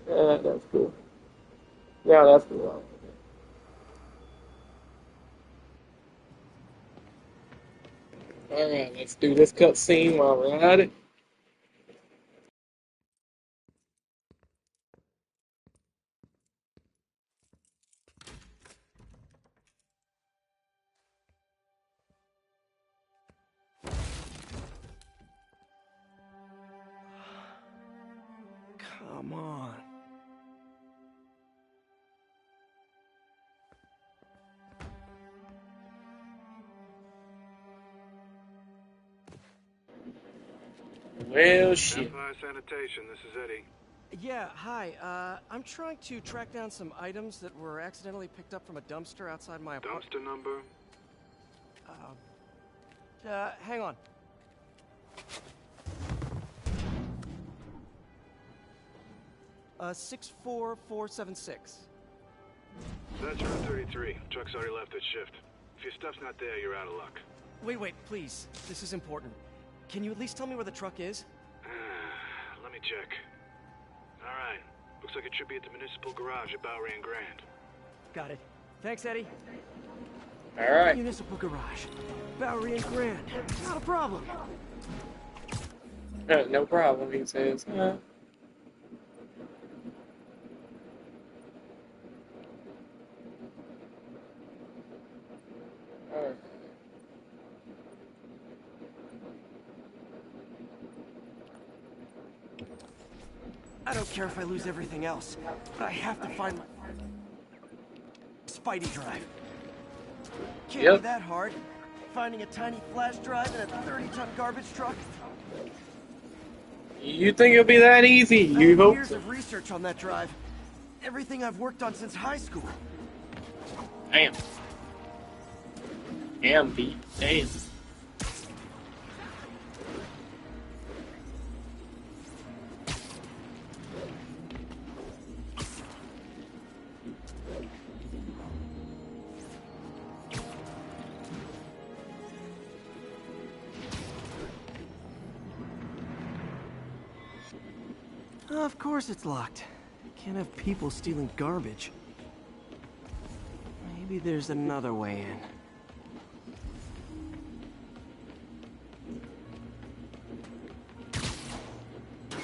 That's cool. Yeah, that's cool. Alright, let's do this cutscene while we're at it.
Come on.
Well, shit.
Empire Sanitation, this is Eddie.
Yeah, hi. I'm trying to track down some items that were accidentally picked up from a dumpster outside my apartment.
Dumpster number?
Hang on. Uh, 64476.
That's route 33. Truck's already left its shift. If your stuff's not there, you're out of luck.
Wait, please. This is important. Can you at least tell me where the truck is?
Let me check. Alright. Looks like it should be at the municipal garage at Bowery and Grand.
Got it. Thanks, Eddie.
All right.
Municipal garage. Bowery and Grand. Not a problem.
No problem, he says. Alright.
I don't care if I lose everything else, but I have to find my Spidey drive. Can't be that hard. Finding a tiny flash drive in a 30-ton garbage truck.
You think it'll be that easy? You hope
Years
so.
of research on that drive. Everything I've worked on since high school.
Damn. Damn, Pete. Damn.
Of course it's locked. Can't have people stealing garbage. Maybe there's another way in.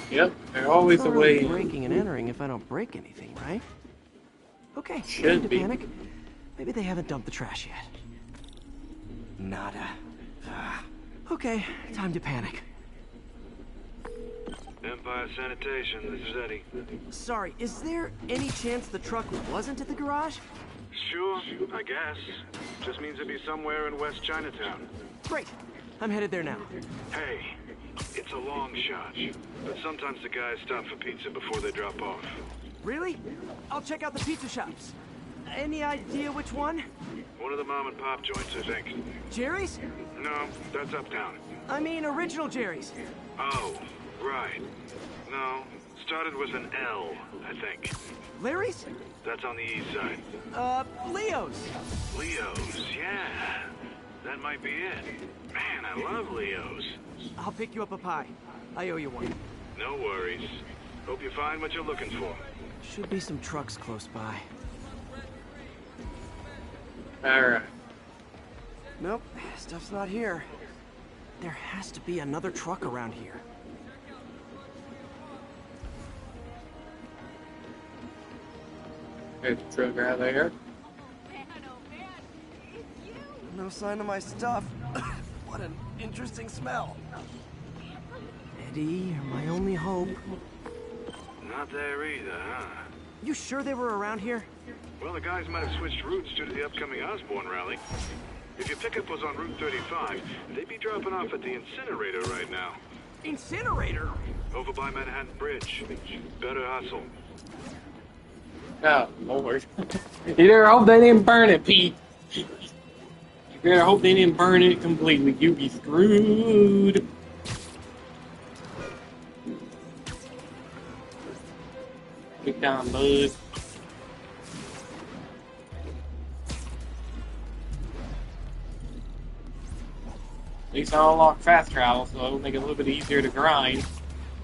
Yep, there's always a way in.
Breaking and entering if I don't break anything, right? Okay,
Should
time to
be.
panic. Maybe they haven't dumped the trash yet. Nada. Okay, time to panic.
Empire Sanitation, this is Eddie.
Sorry, is there any chance the truck wasn't at the garage?
Sure, I guess. Just means it'd be somewhere in West Chinatown.
Great. I'm headed there now.
Hey, it's a long shot, but sometimes the guys stop for pizza before they drop off.
Really? I'll check out the pizza shops. Any idea which one?
One of the mom and pop joints, I think.
Jerry's?
No, that's uptown.
I mean original Jerry's.
Oh, right. No, started with an L, I think.
Larry's?
That's on the east side.
Leo's.
Leo's, yeah. That might be it. Man, I love Leo's.
I'll pick you up a pie. I owe you one.
No worries. Hope you find what you're looking for.
Should be some trucks close by.
Alright.
Nope, stuff's not here. There has to be another truck around here.
There's a truck right there.
No sign of my stuff. What an interesting smell. Eddie, you're my only hope.
Not there either, huh?
You sure they were around here?
Well, the guys might have switched routes due to the upcoming Osborne rally. If your pickup was on Route 35, they'd be dropping off at the incinerator right now.
Incinerator?
Over by Manhattan Bridge. Better hustle.
Oh, Lord. You better hope they didn't burn it, Pete. You better hope they didn't burn it completely. You'd be screwed. Big time, bud. At least I unlock fast travel, so it'll make it a little bit easier to grind.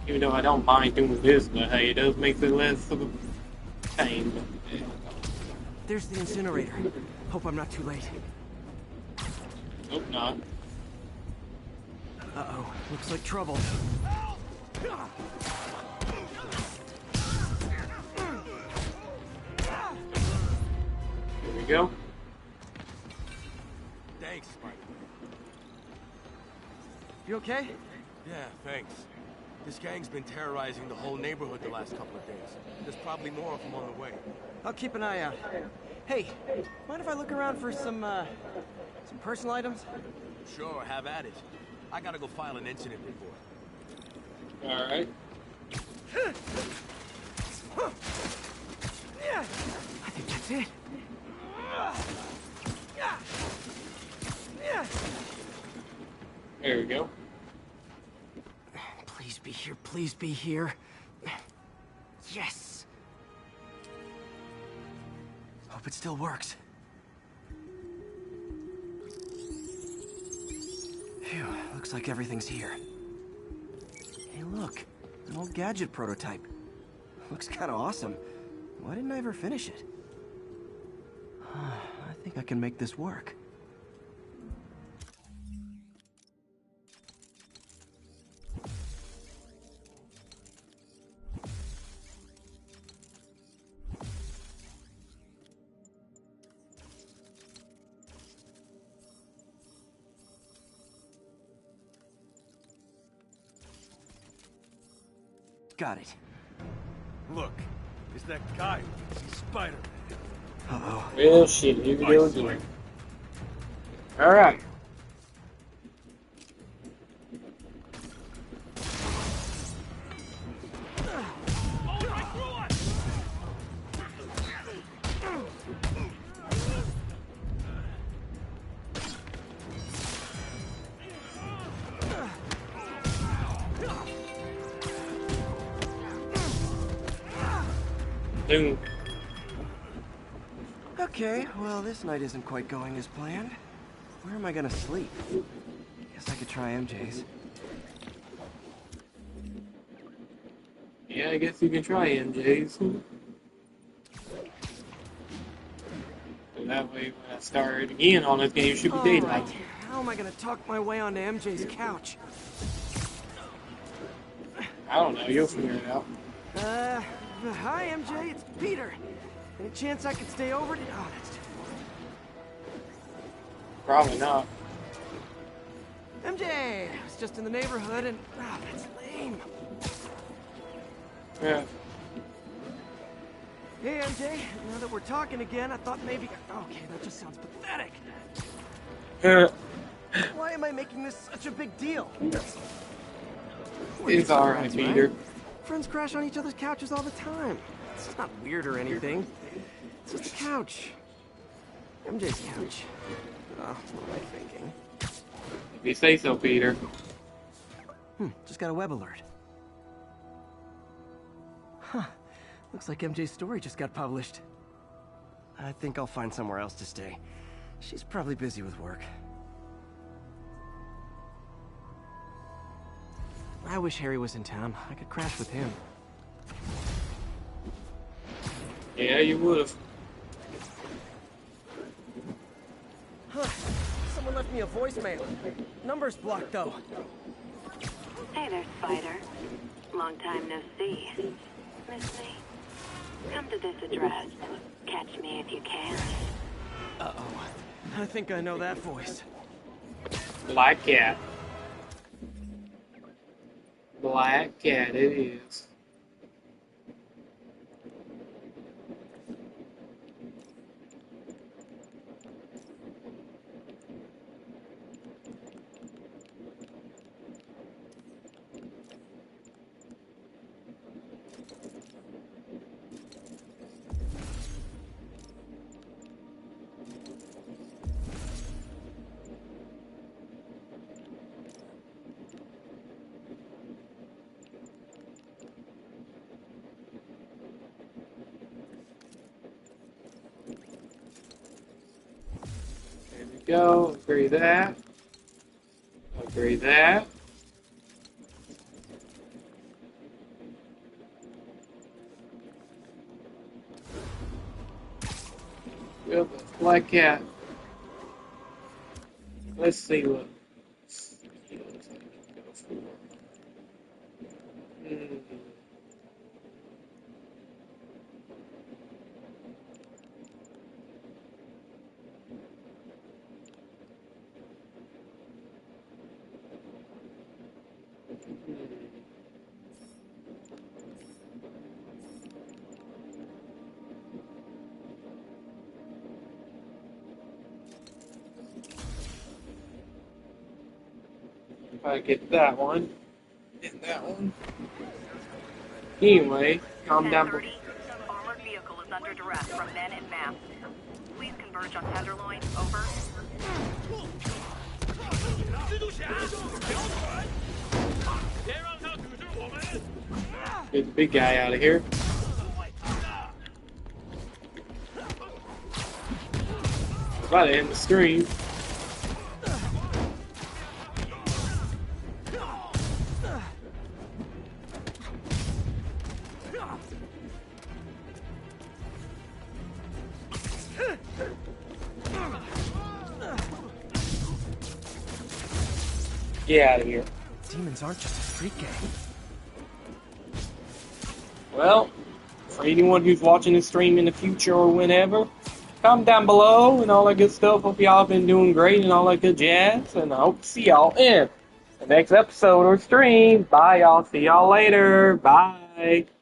Even though I don't mind doing this, but hey, it does make it less of a pain.
There's the incinerator. Hope I'm not too late.
Hope not.
Uh-oh, looks like trouble.
Here we go.
Thanks, Spider.
You okay?
Yeah, thanks. This gang's been terrorizing the whole neighborhood the last couple of days. There's probably more of them on the way.
I'll keep an eye out. Hey, mind if I look around for some personal items?
Sure, have at it. I gotta go file an incident report.
Alright.
I think that's it.
There we go.
Please be here, please be here. Yes! Hope it still works. Phew, looks like everything's here. Hey look, an old gadget prototype. Looks kinda awesome. Why didn't I ever finish it? I think I can make this work. Got it.
Look, it's that guy who thinks he's Spider-Man.
Uh-oh.
Well, shit, here we go again. Alright. Boom.
Okay, well, this night isn't quite going as planned. Where am I gonna sleep? Guess I could try MJ's.
Yeah, I guess you can try MJ's. So that way, when I start again on this game, it should be daylight.
Right. How am I gonna talk my way onto MJ's couch?
I don't know, you'll figure it out.
Hi MJ, it's Peter. Any chance I could stay over? Oh, that's too far.
Probably not.
MJ, I was just in the neighborhood and... Oh, that's lame.
Yeah.
Hey MJ, now that we're talking again, I thought maybe... Okay, that just sounds pathetic. Why am I making this such a big deal?
It's alright, Peter.
Right? Friends crash on each other's couches all the time. It's not weird or anything. It's just a couch. MJ's couch. Oh, what am I thinking?
If you say so, Peter.
Just got a web alert. Huh. Looks like MJ's story just got published. I think I'll find somewhere else to stay. She's probably busy with work. I wish Harry was in town. I could crash with him.
Yeah, you would've.
Huh. Someone left me a voicemail. Number's blocked, though.
Hey there, Spider. Long time no see. Miss me? Come to this address. Catch me if you can.
Uh-oh. I think I know that voice.
Black Cat. Black Cat, it is. Go, agree that. Agree that. Yep, that's Black Cat. Let's see what skills I can go for. If I get that one, and that one. Anyway, calm down.
10:30, armored vehicle is under duress from men in masks. Please converge on Tenderloin. Over.
Get the big guy out of here. About to end the stream. Get out of here.
Demons aren't just a street gang.
Well, for anyone who's watching this stream in the future or whenever, comment down below and all that good stuff. Hope y'all been doing great and all that good jazz. And I hope to see y'all in the next episode or stream. Bye, y'all. See y'all later. Bye.